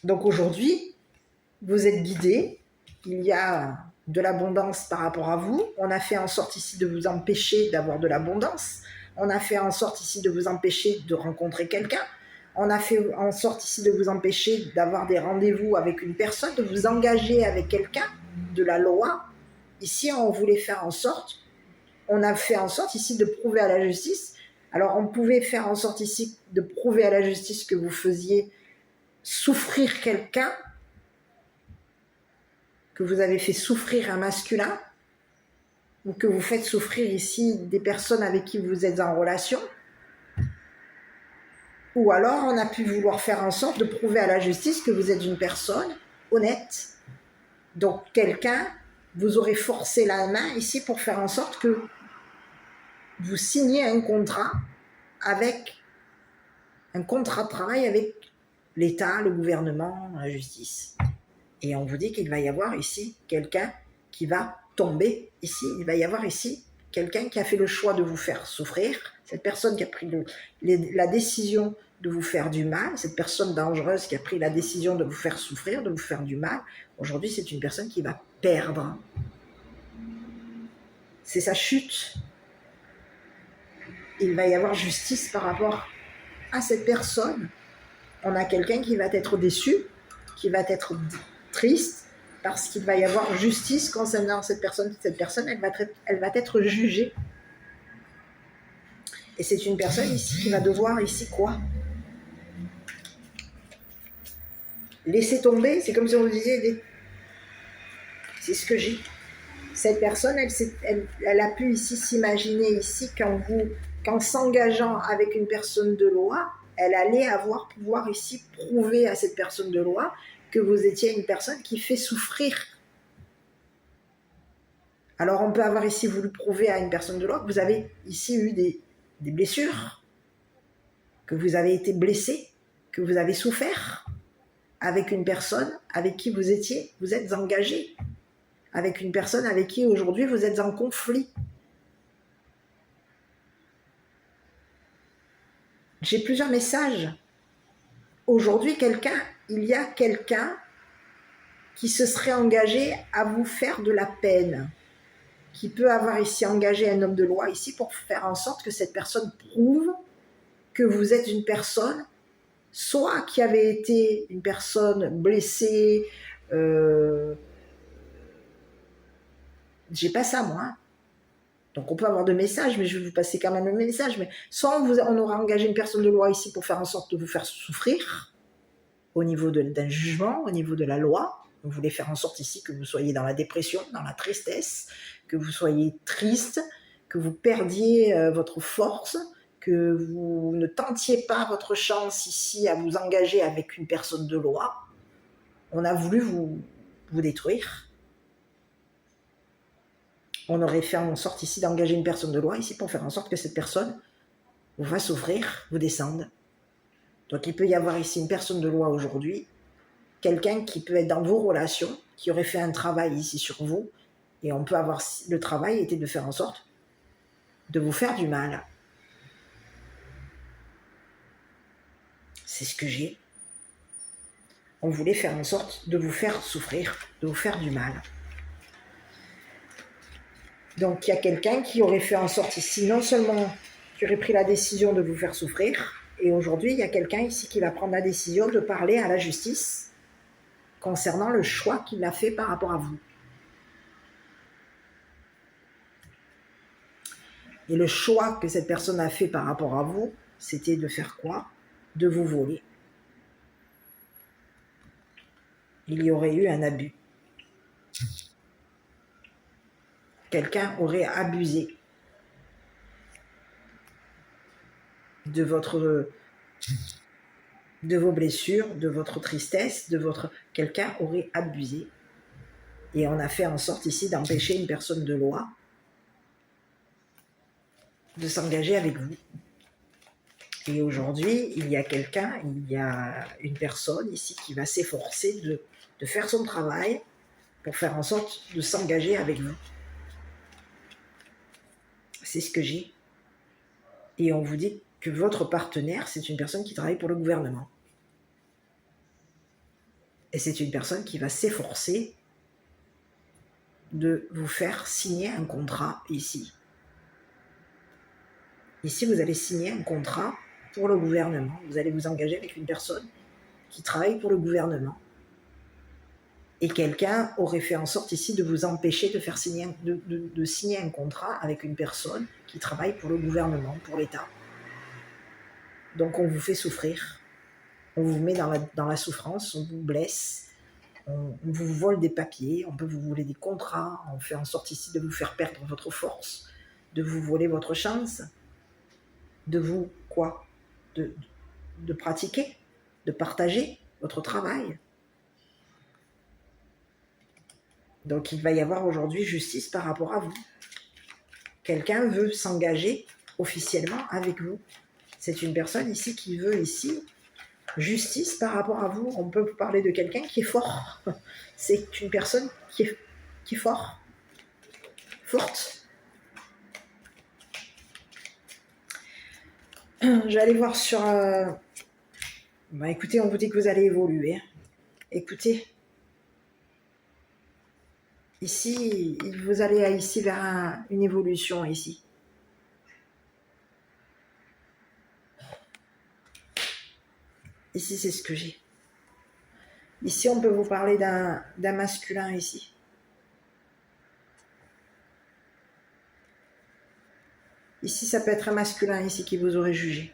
Donc aujourd'hui, vous êtes guidé, il y a de l'abondance par rapport à vous, on a fait en sorte ici de vous empêcher d'avoir de l'abondance, on a fait en sorte ici de vous empêcher de rencontrer quelqu'un, on a fait en sorte ici de vous empêcher d'avoir des rendez-vous avec une personne, de vous engager avec quelqu'un, de la loi. Ici, on voulait faire en sorte, on a fait en sorte ici de prouver à la justice. Alors, on pouvait faire en sorte ici de prouver à la justice que vous faisiez souffrir quelqu'un, que vous avez fait souffrir un masculin, ou que vous faites souffrir ici des personnes avec qui vous êtes en relation. Ou alors, on a pu vouloir faire en sorte de prouver à la justice que vous êtes une personne honnête. Donc, quelqu'un vous aurait forcé la main ici pour faire en sorte que vous signiez un contrat de travail avec l'État, le gouvernement, la justice. Et on vous dit qu'il va y avoir ici quelqu'un qui va tomber ici. Il va y avoir ici quelqu'un qui a fait le choix de vous faire souffrir, cette personne qui a pris la décision de vous faire du mal, cette personne dangereuse qui a pris la décision de vous faire souffrir, de vous faire du mal. Aujourd'hui, c'est une personne qui va perdre. C'est sa chute. Il va y avoir justice par rapport à cette personne. On a quelqu'un qui va être déçu, qui va être triste, parce qu'il va y avoir justice concernant cette personne. Cette personne, elle va être jugée. Et c'est une personne ici qui va devoir ici quoi? Laisser tomber, c'est comme si on disait, c'est ce que j'ai. Cette personne, elle a pu ici s'imaginer ici qu'en s'engageant avec une personne de loi, elle allait pouvoir ici prouver à cette personne de loi que vous étiez une personne qui fait souffrir. Alors on peut avoir ici voulu prouver à une personne de loi que vous avez ici eu des blessures, que vous avez été blessé, que vous avez souffert avec une personne avec qui vous êtes engagé, avec une personne avec qui aujourd'hui vous êtes en conflit. J'ai plusieurs messages. Aujourd'hui, il y a quelqu'un qui se serait engagé à vous faire de la peine, qui peut avoir ici engagé un homme de loi ici pour faire en sorte que cette personne prouve que vous êtes une personne, soit qui avait été une personne blessée, j'ai pas ça moi. Donc on peut avoir de messages, mais je vais vous passer quand même le message. Mais soit on aura engagé une personne de loi ici pour faire en sorte de vous faire souffrir au niveau d'un jugement, au niveau de la loi. Vous voulez faire en sorte ici que vous soyez dans la dépression, dans la tristesse, que vous soyez triste, que vous perdiez votre force, que vous ne tentiez pas votre chance ici à vous engager avec une personne de loi. On a voulu vous détruire. On aurait fait en sorte ici d'engager une personne de loi ici pour faire en sorte que cette personne vous fasse souffrir, vous descende. Donc il peut y avoir ici une personne de loi aujourd'hui, quelqu'un qui peut être dans vos relations, qui aurait fait un travail ici sur vous, et on peut avoir, le travail était de faire en sorte de vous faire du mal. C'est ce que j'ai. On voulait faire en sorte de vous faire souffrir, de vous faire du mal. Donc il y a quelqu'un qui aurait fait en sorte ici, non seulement qui aurait pris la décision de vous faire souffrir, et aujourd'hui il y a quelqu'un ici qui va prendre la décision de parler à la justice concernant le choix qu'il a fait par rapport à vous. Et le choix que cette personne a fait par rapport à vous, c'était de faire quoi? De vous voler. Il y aurait eu un abus. Quelqu'un aurait abusé de vos blessures, de votre tristesse, quelqu'un aurait abusé. Et on a fait en sorte ici d'empêcher une personne de loi de s'engager avec vous. Et aujourd'hui, il y a une personne ici qui va s'efforcer de faire son travail pour faire en sorte de s'engager avec vous. C'est ce que j'ai. Et on vous dit que votre partenaire, c'est une personne qui travaille pour le gouvernement. Et c'est une personne qui va s'efforcer de vous faire signer un contrat ici. Ici, vous allez signer un contrat pour le gouvernement. Vous allez vous engager avec une personne qui travaille pour le gouvernement. Et quelqu'un aurait fait en sorte ici de vous empêcher de faire signer, de signer un contrat avec une personne qui travaille pour le gouvernement, pour l'État. Donc on vous fait souffrir, on vous met dans la souffrance, on vous blesse, on vous vole des papiers, on peut vous voler des contrats, on fait en sorte ici de vous faire perdre votre force, de vous voler votre chance, de vous quoi? De pratiquer, de partager votre travail. Donc il va y avoir aujourd'hui justice par rapport à vous. Quelqu'un veut s'engager officiellement avec vous. C'est une personne ici qui veut ici justice par rapport à vous. On peut parler de quelqu'un qui est fort. C'est une personne qui est forte. Je vais aller voir sur... écoutez, on vous dit que vous allez évoluer. Écoutez. Ici, vous allez ici vers une évolution ici. Ici, c'est ce que j'ai. Ici, on peut vous parler d'un masculin ici. Ici, ça peut être un masculin ici qui vous aurait jugé.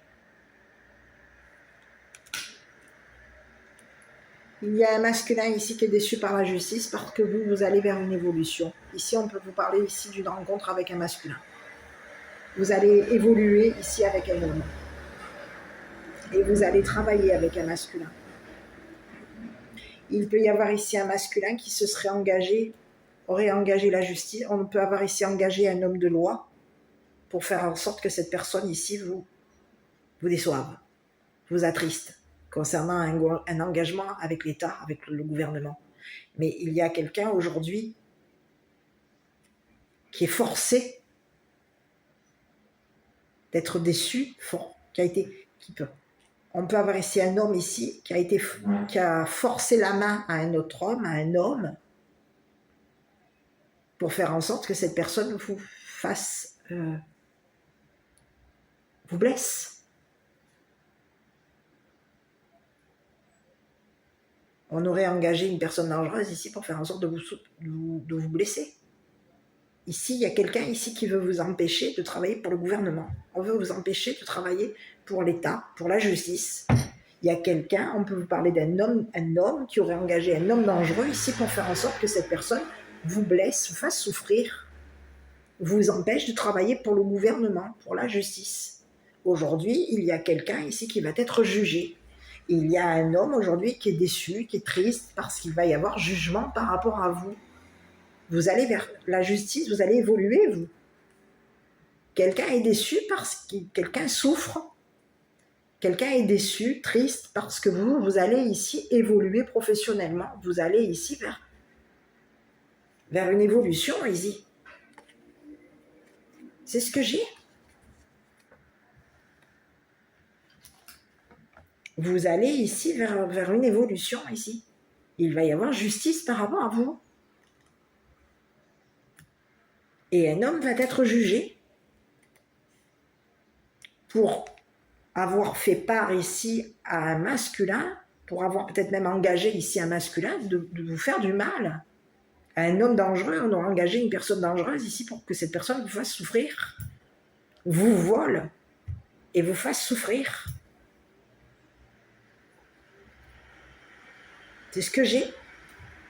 Il y a un masculin ici qui est déçu par la justice parce que vous allez vers une évolution. Ici, on peut vous parler ici d'une rencontre avec un masculin. Vous allez évoluer ici avec un homme. Et vous allez travailler avec un masculin. Il peut y avoir ici un masculin qui se serait engagé, aurait engagé la justice. On peut avoir ici engagé un homme de loi pour faire en sorte que cette personne ici vous déçoive, vous attriste concernant un engagement avec l'État, avec le gouvernement. Mais il y a quelqu'un aujourd'hui qui est forcé d'être déçu, on peut avoir ici un homme ici qui a forcé la main à un autre homme, à un homme, pour faire en sorte que cette personne vous fasse, vous blesse. On aurait engagé une personne dangereuse ici pour faire en sorte de vous blesser. Ici, il y a quelqu'un ici qui veut vous empêcher de travailler pour le gouvernement. On veut vous empêcher de travailler pour l'État, pour la justice. Il y a quelqu'un, on peut vous parler d'un homme, qui aurait engagé un homme dangereux ici pour faire en sorte que cette personne vous blesse, vous fasse souffrir, vous empêche de travailler pour le gouvernement, pour la justice. Aujourd'hui, il y a quelqu'un ici qui va être jugé. Il y a un homme aujourd'hui qui est déçu, qui est triste parce qu'il va y avoir jugement par rapport à vous. Vous allez vers la justice, vous allez évoluer, vous. Quelqu'un est déçu parce que quelqu'un souffre. Quelqu'un est déçu, triste, parce que vous allez ici évoluer professionnellement. Vous allez ici vers une évolution, ici. C'est ce que j'ai. Vous allez ici vers une évolution, ici. Il va y avoir justice par rapport à vous. Et un homme va être jugé pour avoir fait part ici à un masculin, pour avoir peut-être même engagé ici un masculin, de vous faire du mal. À un homme dangereux, on aura engagé une personne dangereuse ici pour que cette personne vous fasse souffrir, vous vole et vous fasse souffrir. C'est ce que j'ai.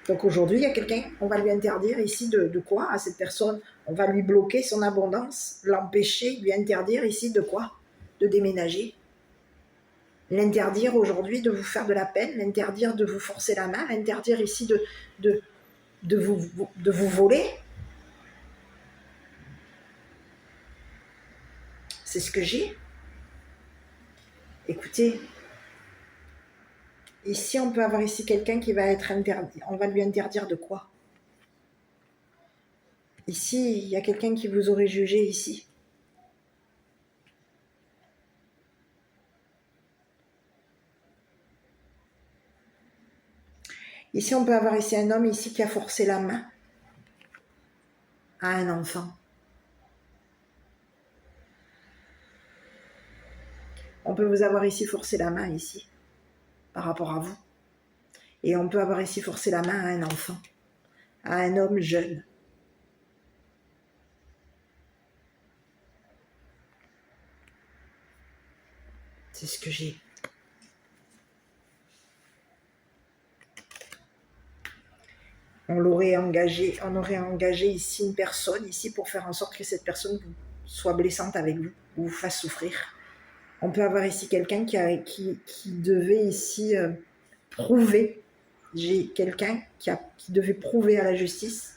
Donc aujourd'hui, il y a quelqu'un, on va lui interdire ici de quoi à cette personne? On va lui bloquer son abondance, l'empêcher, lui interdire ici de quoi? De déménager. L'interdire aujourd'hui de vous faire de la peine, l'interdire de vous forcer la main, l'interdire ici de vous voler. C'est ce que j'ai. Écoutez, ici on peut avoir ici quelqu'un qui va être interdit. On va lui interdire de quoi? Ici, il y a quelqu'un qui vous aurait jugé ici. Ici, on peut avoir ici un homme ici qui a forcé la main à un enfant. On peut vous avoir ici forcé la main ici, par rapport à vous. Et on peut avoir ici forcé la main à un enfant, à un homme jeune. C'est ce que j'ai. On aurait engagé ici une personne ici pour faire en sorte que cette personne soit blessante avec vous, ou vous fasse souffrir. On peut avoir ici quelqu'un qui devait ici prouver. J'ai quelqu'un qui devait prouver à la justice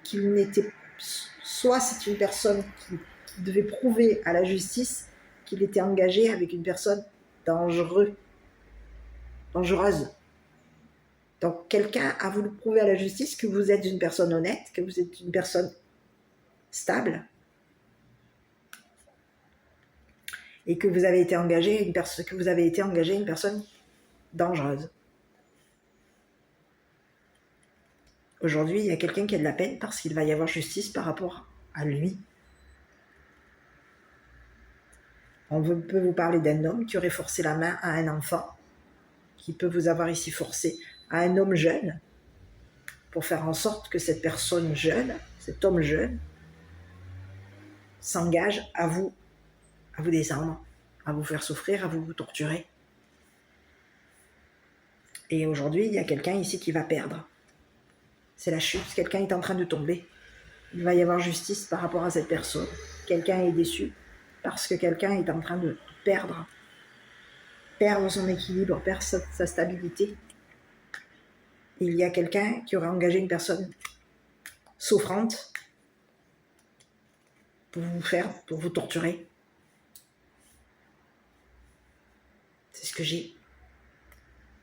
qu'il n'était... Soit c'est une personne qui devait prouver à la justice qu'il était engagé avec une personne dangereuse. Donc quelqu'un a voulu prouver à la justice que vous êtes une personne honnête, que vous êtes une personne stable, et que vous avez été engagé une personne dangereuse. Aujourd'hui, il y a quelqu'un qui a de la peine parce qu'il va y avoir justice par rapport à lui. On peut vous parler d'un homme qui aurait forcé la main à un enfant, qui peut vous avoir ici forcé à un homme jeune, pour faire en sorte que cette personne jeune, cet homme jeune, s'engage à vous descendre, à vous faire souffrir, à vous torturer. Et aujourd'hui, il y a quelqu'un ici qui va perdre. C'est la chute, quelqu'un est en train de tomber. Il va y avoir justice par rapport à cette personne. Quelqu'un est déçu parce que quelqu'un est en train de perdre son équilibre, perdre sa stabilité. Il y a quelqu'un qui aurait engagé une personne souffrante pour vous torturer. C'est ce que j'ai.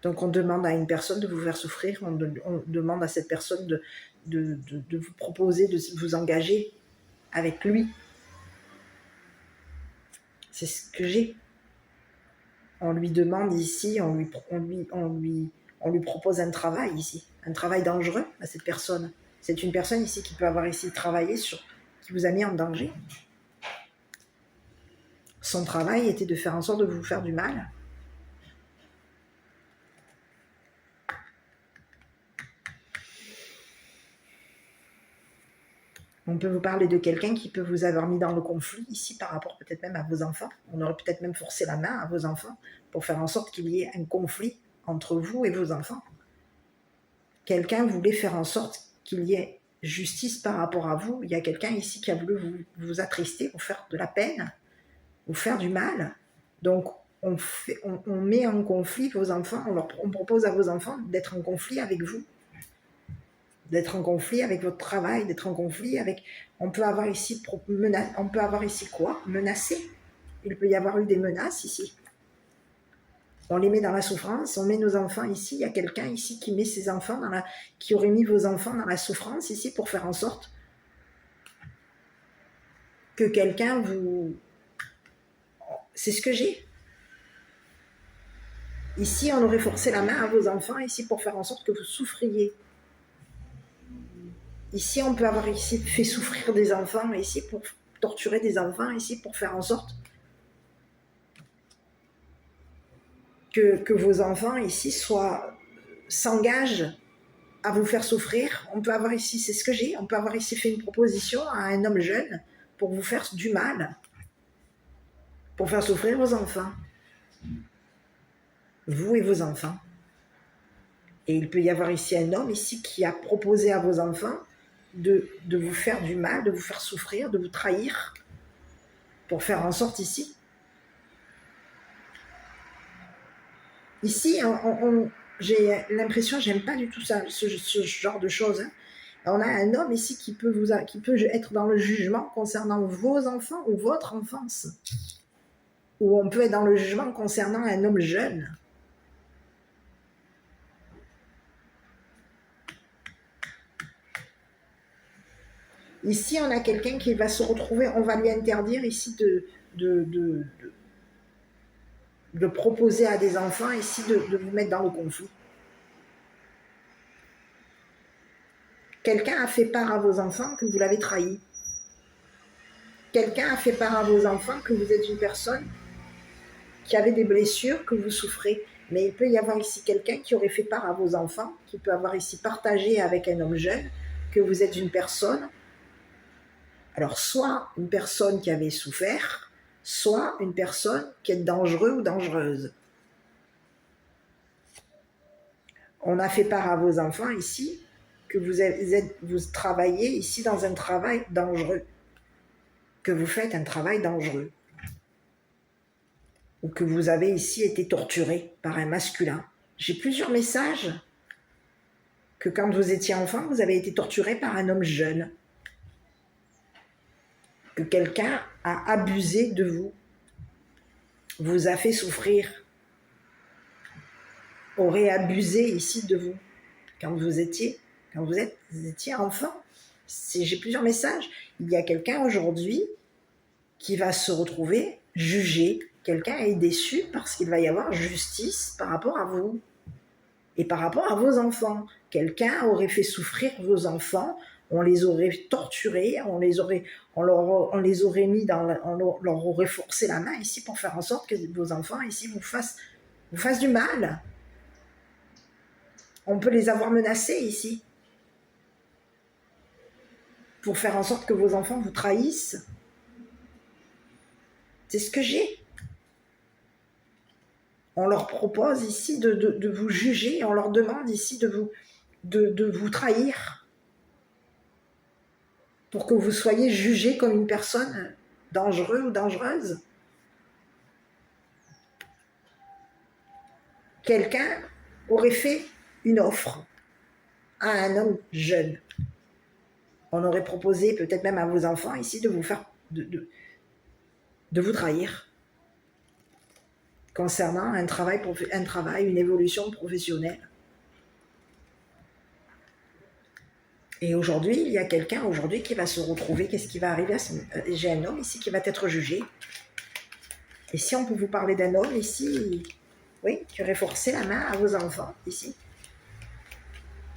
Donc on demande à une personne de vous faire souffrir, on demande à cette personne de vous proposer, de vous engager avec lui. C'est ce que j'ai. On lui demande ici, on lui propose un travail ici, un travail dangereux à cette personne. C'est une personne ici qui peut avoir ici travaillé qui vous a mis en danger. Son travail était de faire en sorte de vous faire du mal. On peut vous parler de quelqu'un qui peut vous avoir mis dans le conflit ici par rapport peut-être même à vos enfants. On aurait peut-être même forcé la main à vos enfants pour faire en sorte qu'il y ait un conflit entre vous et vos enfants. Quelqu'un voulait faire en sorte qu'il y ait justice par rapport à vous. Il y a quelqu'un ici qui a voulu vous attrister, vous faire de la peine, vous faire du mal. Donc on met en conflit vos enfants, on propose à vos enfants d'être en conflit avec vous. D'être en conflit avec votre travail, d'être en conflit avec... On peut avoir ici quoi? Menacer. Il peut y avoir eu des menaces ici. On les met dans la souffrance, on met nos enfants ici. Il y a quelqu'un ici qui met ses enfants qui aurait mis vos enfants dans la souffrance ici pour faire en sorte que quelqu'un vous... C'est ce que j'ai. Ici, on aurait forcé la main à vos enfants ici pour faire en sorte que vous souffriez. Ici, on peut avoir ici fait souffrir des enfants, ici pour torturer des enfants, ici pour faire en sorte que vos enfants ici s'engagent à vous faire souffrir. On peut avoir ici, c'est ce que j'ai, on peut avoir ici fait une proposition à un homme jeune pour vous faire du mal, pour faire souffrir vos enfants, vous et vos enfants. Et il peut y avoir ici un homme ici qui a proposé à vos enfants de vous faire du mal, de vous faire souffrir, de vous trahir, pour faire en sorte ici. Ici, j'ai l'impression, j'aime pas du tout ça, ce genre de choses. Hein. On a un homme ici qui peut être dans le jugement concernant vos enfants ou votre enfance. Ou on peut être dans le jugement concernant un homme jeune. Ici, on a quelqu'un qui va se retrouver, on va lui interdire ici de proposer à des enfants ici de vous mettre dans le conflit. Quelqu'un a fait part à vos enfants que vous l'avez trahi. Quelqu'un a fait part à vos enfants que vous êtes une personne qui avait des blessures, que vous souffrez. Mais il peut y avoir ici quelqu'un qui aurait fait part à vos enfants, qui peut avoir ici partagé avec un homme jeune que vous êtes une personne. Alors, soit une personne qui avait souffert, soit une personne qui est dangereuse ou dangereuse. On a fait part à vos enfants ici que vous travaillez ici dans un travail dangereux, que vous faites un travail dangereux, ou que vous avez ici été torturé par un masculin. J'ai plusieurs messages que quand vous étiez enfant, vous avez été torturé par un homme jeune, que quelqu'un a abusé de vous, vous a fait souffrir, aurait abusé ici de vous quand vous étiez enfant. J'ai plusieurs messages. Il y a quelqu'un aujourd'hui qui va se retrouver jugé. Quelqu'un est déçu parce qu'il va y avoir justice par rapport à vous et par rapport à vos enfants. Quelqu'un aurait fait souffrir vos enfants, on les aurait torturés, on les aurait mis on leur aurait forcé la main ici pour faire en sorte que vos enfants ici vous fassent du mal. On peut les avoir menacés ici. Pour faire en sorte que vos enfants vous trahissent. C'est ce que j'ai. On leur propose ici de vous juger, on leur demande ici de vous trahir pour que vous soyez jugé comme une personne dangereuse ou dangereuse. Quelqu'un aurait fait une offre à un homme jeune. On aurait proposé peut-être même à vos enfants ici de vous faire, de vous trahir concernant un travail, une évolution professionnelle. Et aujourd'hui, il y a quelqu'un aujourd'hui qui va se retrouver, qu'est-ce qui va arriver à son... J'ai un homme ici qui va être jugé. Et si on peut vous parler d'un homme ici, oui, qui aurait forcé la main à vos enfants ici.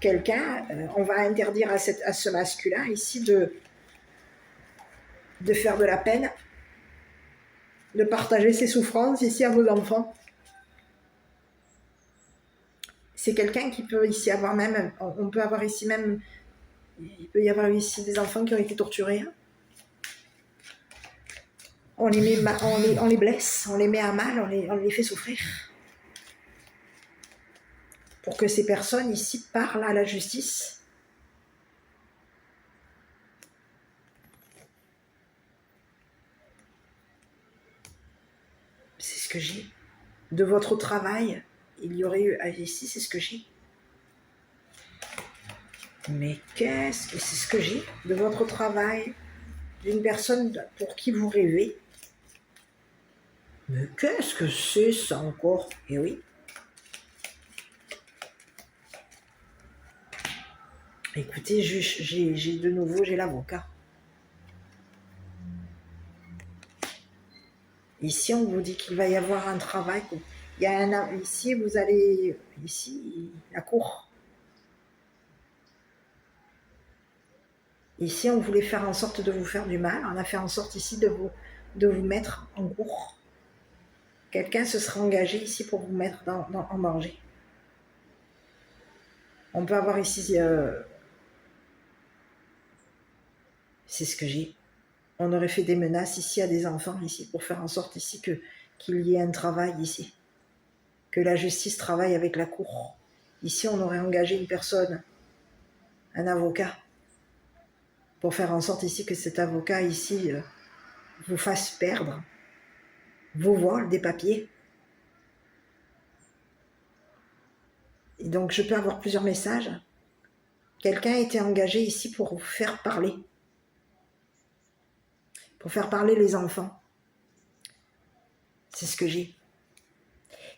Quelqu'un, on va interdire à ce masculin ici de faire de la peine, de partager ses souffrances ici à vos enfants. C'est quelqu'un qui peut ici avoir même, on peut avoir ici même, il peut y avoir ici des enfants qui ont été torturés. On les blesse, on les met à mal, on les fait souffrir. Pour que ces personnes ici parlent à la justice. C'est ce que j'ai. De votre travail, il y aurait eu ici, c'est ce que j'ai. Mais qu'est-ce que c'est ce que j'ai de votre travail, d'une personne pour qui vous rêvez. Mais qu'est-ce que c'est ça encore? Eh oui. Écoutez, j'ai de nouveau, j'ai l'avocat. Ici, on vous dit qu'il va y avoir un travail. Il y a ici, vous allez... Ici, la cour. Ici, on voulait faire en sorte de vous faire du mal. On a fait en sorte ici de vous mettre en cour. Quelqu'un se sera engagé ici pour vous mettre en danger. On peut avoir ici... c'est ce que j'ai. On aurait fait des menaces ici à des enfants ici pour faire en sorte ici qu'il y ait un travail ici. Que la justice travaille avec la cour. Ici, on aurait engagé une personne, un avocat, pour faire en sorte ici que cet avocat ici vous fasse perdre vos vols des papiers. Et donc, je peux avoir plusieurs messages. Quelqu'un a été engagé ici pour vous faire parler. Pour faire parler les enfants. C'est ce que j'ai.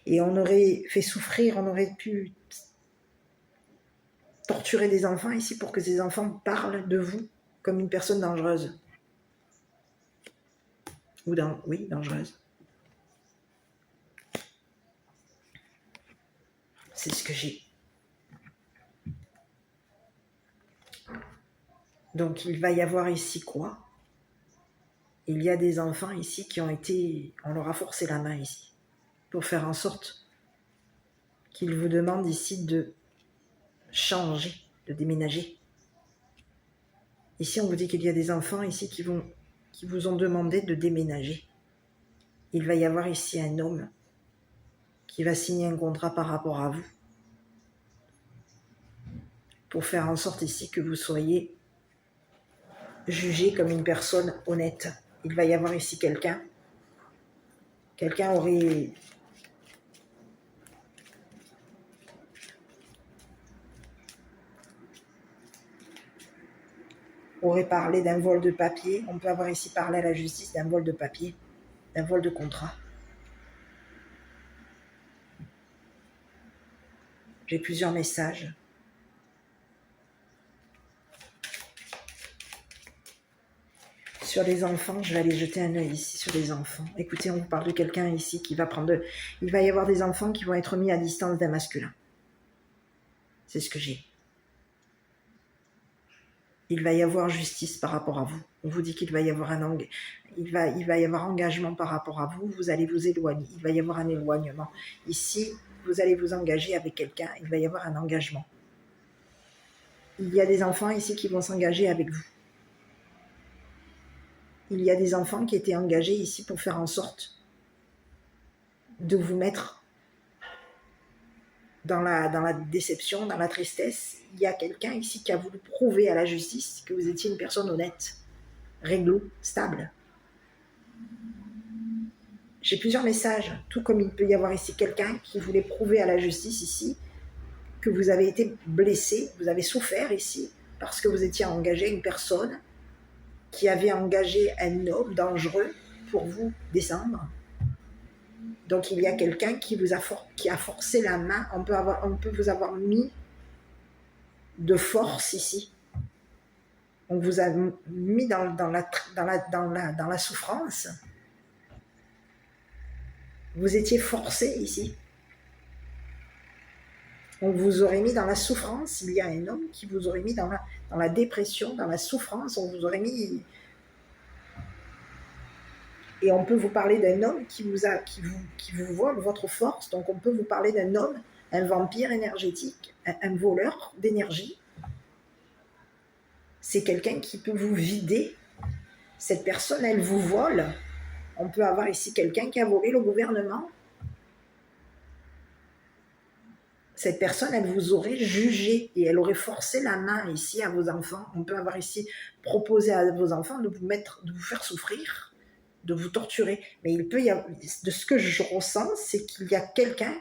Et on aurait fait souffrir, on aurait pu torturer des enfants ici pour que ces enfants parlent de vous comme une personne dangereuse. Oui, dangereuse. C'est ce que j'ai. Donc il va y avoir ici quoi? Il y a des enfants ici qui ont été... On leur a forcé la main ici pour faire en sorte qu'ils vous demandent ici de changer, de déménager. Ici, on vous dit qu'il y a des enfants ici qui vous ont demandé de déménager. Il va y avoir ici un homme qui va signer un contrat par rapport à vous pour faire en sorte ici que vous soyez jugé comme une personne honnête. Il va y avoir ici quelqu'un. Quelqu'un aurait parlé d'un vol de papier. On peut avoir ici parlé à la justice d'un vol de papier, d'un vol de contrat. J'ai plusieurs messages. Sur les enfants, je vais aller jeter un œil ici sur les enfants. Écoutez, on vous parle de quelqu'un ici qui va prendre... Il va y avoir des enfants qui vont être mis à distance d'un masculin. C'est ce que j'ai. Il va y avoir justice par rapport à vous. On vous dit qu'il va y avoir il va y avoir engagement par rapport à vous. Vous allez vous éloigner. Il va y avoir un éloignement. Ici, vous allez vous engager avec quelqu'un, il va y avoir un engagement. Il y a des enfants ici qui vont s'engager avec vous. Il y a des enfants qui étaient engagés ici pour faire en sorte de vous mettre dans la déception, dans la tristesse. Il y a quelqu'un ici qui a voulu prouver à la justice que vous étiez une personne honnête, réglo, stable. J'ai plusieurs messages, tout comme il peut y avoir ici quelqu'un qui voulait prouver à la justice ici que vous avez été blessé, vous avez souffert ici parce que vous étiez engagé une personne qui avait engagé un homme dangereux pour vous descendre. Donc il y a quelqu'un qui a forcé la main, on peut vous avoir mis de force ici. On vous a mis dans la souffrance. Vous étiez forcé ici. On vous aurait mis dans la souffrance. Il y a un homme qui vous aurait mis dans la dépression, dans la souffrance. On vous aurait mis... Et on peut vous parler d'un homme qui vous vole votre force. Donc on peut vous parler d'un homme, un vampire énergétique, un voleur d'énergie. C'est quelqu'un qui peut vous vider. Cette personne, elle vous vole. On peut avoir ici quelqu'un qui a volé le gouvernement. Cette personne, elle vous aurait jugé et elle aurait forcé la main ici à vos enfants. On peut avoir ici proposé à vos enfants de vous faire souffrir, de vous torturer. Mais il peut y avoir, de ce que je ressens, c'est qu'il y a quelqu'un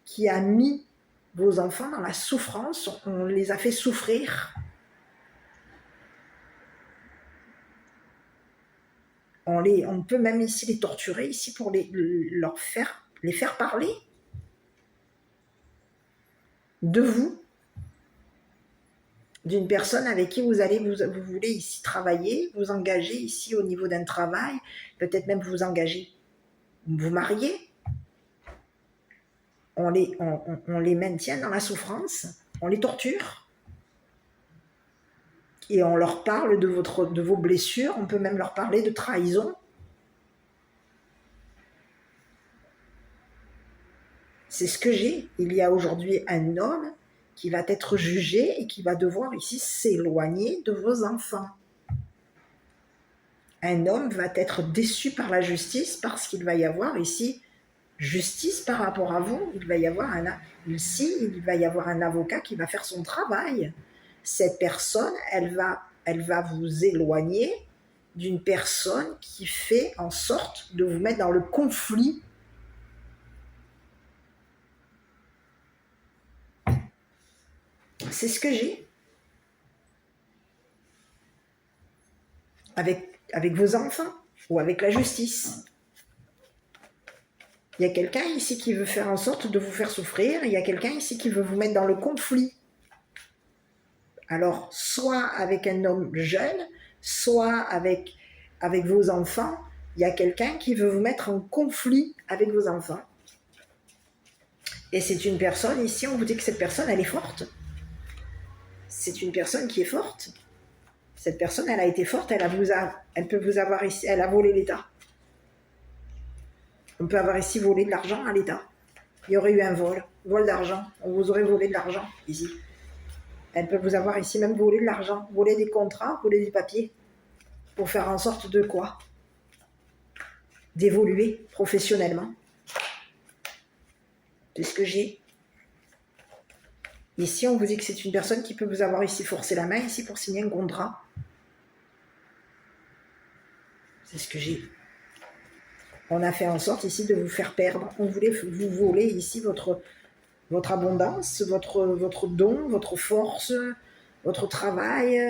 qui a mis vos enfants dans la souffrance. On les a fait souffrir. On peut même ici les torturer ici pour les faire parler de vous, d'une personne avec qui vous voulez ici travailler, vous engager ici au niveau d'un travail, peut-être même vous engager, vous marier. On les maintient dans la souffrance, on les torture. Et on leur parle de vos blessures, on peut même leur parler de trahison. C'est ce que j'ai. Il y a aujourd'hui un homme qui va être jugé et qui va devoir ici s'éloigner de vos enfants. Un homme va être déçu par la justice parce qu'il va y avoir ici justice par rapport à vous. Il va y avoir un avocat qui va faire son travail. Cette personne, elle va vous éloigner d'une personne qui fait en sorte de vous mettre dans le conflit. C'est ce que j'ai. Avec vos enfants ou avec la justice. Il y a quelqu'un ici qui veut faire en sorte de vous faire souffrir. Il y a quelqu'un ici qui veut vous mettre dans le conflit. Alors, soit avec un homme jeune, soit avec vos enfants, il y a quelqu'un qui veut vous mettre en conflit avec vos enfants. Et c'est une personne, ici, on vous dit que cette personne, elle est forte. C'est une personne qui est forte. Cette personne, elle a été forte, elle peut vous avoir ici, elle a volé l'État. On peut avoir ici volé de l'argent à l'État. Il y aurait eu un vol d'argent. On vous aurait volé de l'argent ici. Elle peut vous avoir ici même volé de l'argent, volé des contrats, volé des papiers. Pour faire en sorte de quoi? D'évoluer professionnellement. C'est ce que j'ai. Ici, on vous dit que c'est une personne qui peut vous avoir ici forcé la main, ici pour signer un contrat. C'est ce que j'ai. On a fait en sorte ici de vous faire perdre. On voulait vous voler ici votre abondance, votre don, votre force, votre travail,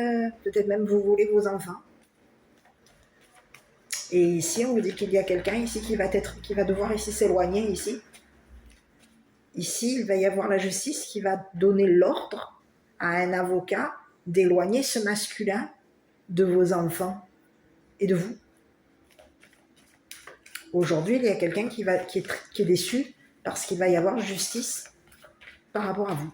peut-être même vous voler vos enfants. Et ici, on vous dit qu'il y a quelqu'un ici qui va devoir ici s'éloigner ici. Ici, il va y avoir la justice qui va donner l'ordre à un avocat d'éloigner ce masculin de vos enfants et de vous. Aujourd'hui, il y a quelqu'un qui est déçu parce qu'il va y avoir justice par rapport à vous.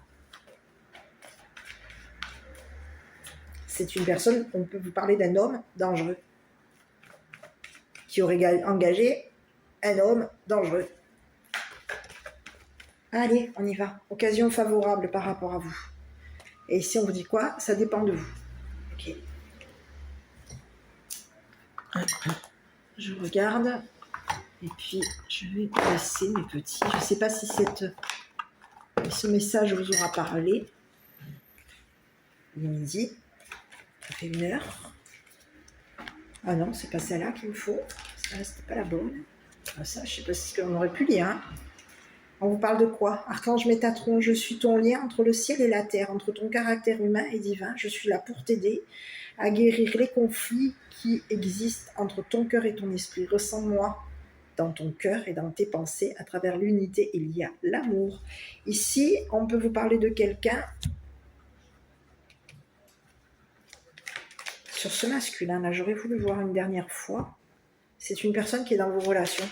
C'est une personne, on peut vous parler d'un homme dangereux qui aurait engagé un homme dangereux. Allez, on y va. Occasion favorable par rapport à vous. Et ici, on vous dit quoi? Ça dépend de vous. Ok. Je regarde. Et puis, je vais passer mes petits. Je ne sais pas si ce message vous aura parlé. Il est midi. Ça fait 1 heure. Ah non, c'est pas celle-là qu'il me faut. Celle-là, c'était pas la bonne. Ah, ça, je sais pas si on aurait pu lire. Hein. On vous parle de quoi? Archange Métatron, je suis ton lien entre le ciel et la terre, entre ton caractère humain et divin. Je suis là pour t'aider à guérir les conflits qui existent entre ton cœur et ton esprit. Ressens-moi dans ton cœur et dans tes pensées. À travers l'unité, il y a l'amour. Ici, on peut vous parler de quelqu'un sur ce masculin. Là, j'aurais voulu voir une dernière fois. C'est une personne qui est dans vos relations.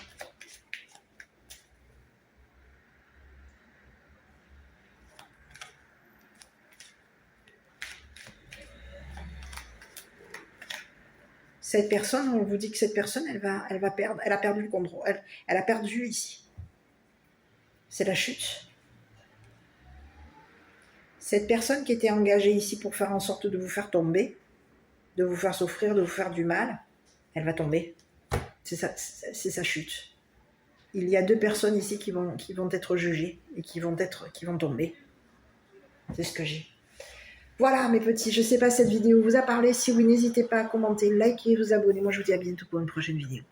Cette personne, on vous dit que cette personne, elle va perdre, elle a perdu le contrôle, elle a perdu ici. C'est la chute. Cette personne qui était engagée ici pour faire en sorte de vous faire tomber, de vous faire souffrir, de vous faire du mal, elle va tomber. C'est sa chute. Il y a 2 personnes ici qui vont être jugées et qui vont tomber. C'est ce que j'ai. Voilà mes petits, je ne sais pas si cette vidéo vous a parlé. Si oui, n'hésitez pas à commenter, liker et vous abonner. Moi je vous dis à bientôt pour une prochaine vidéo.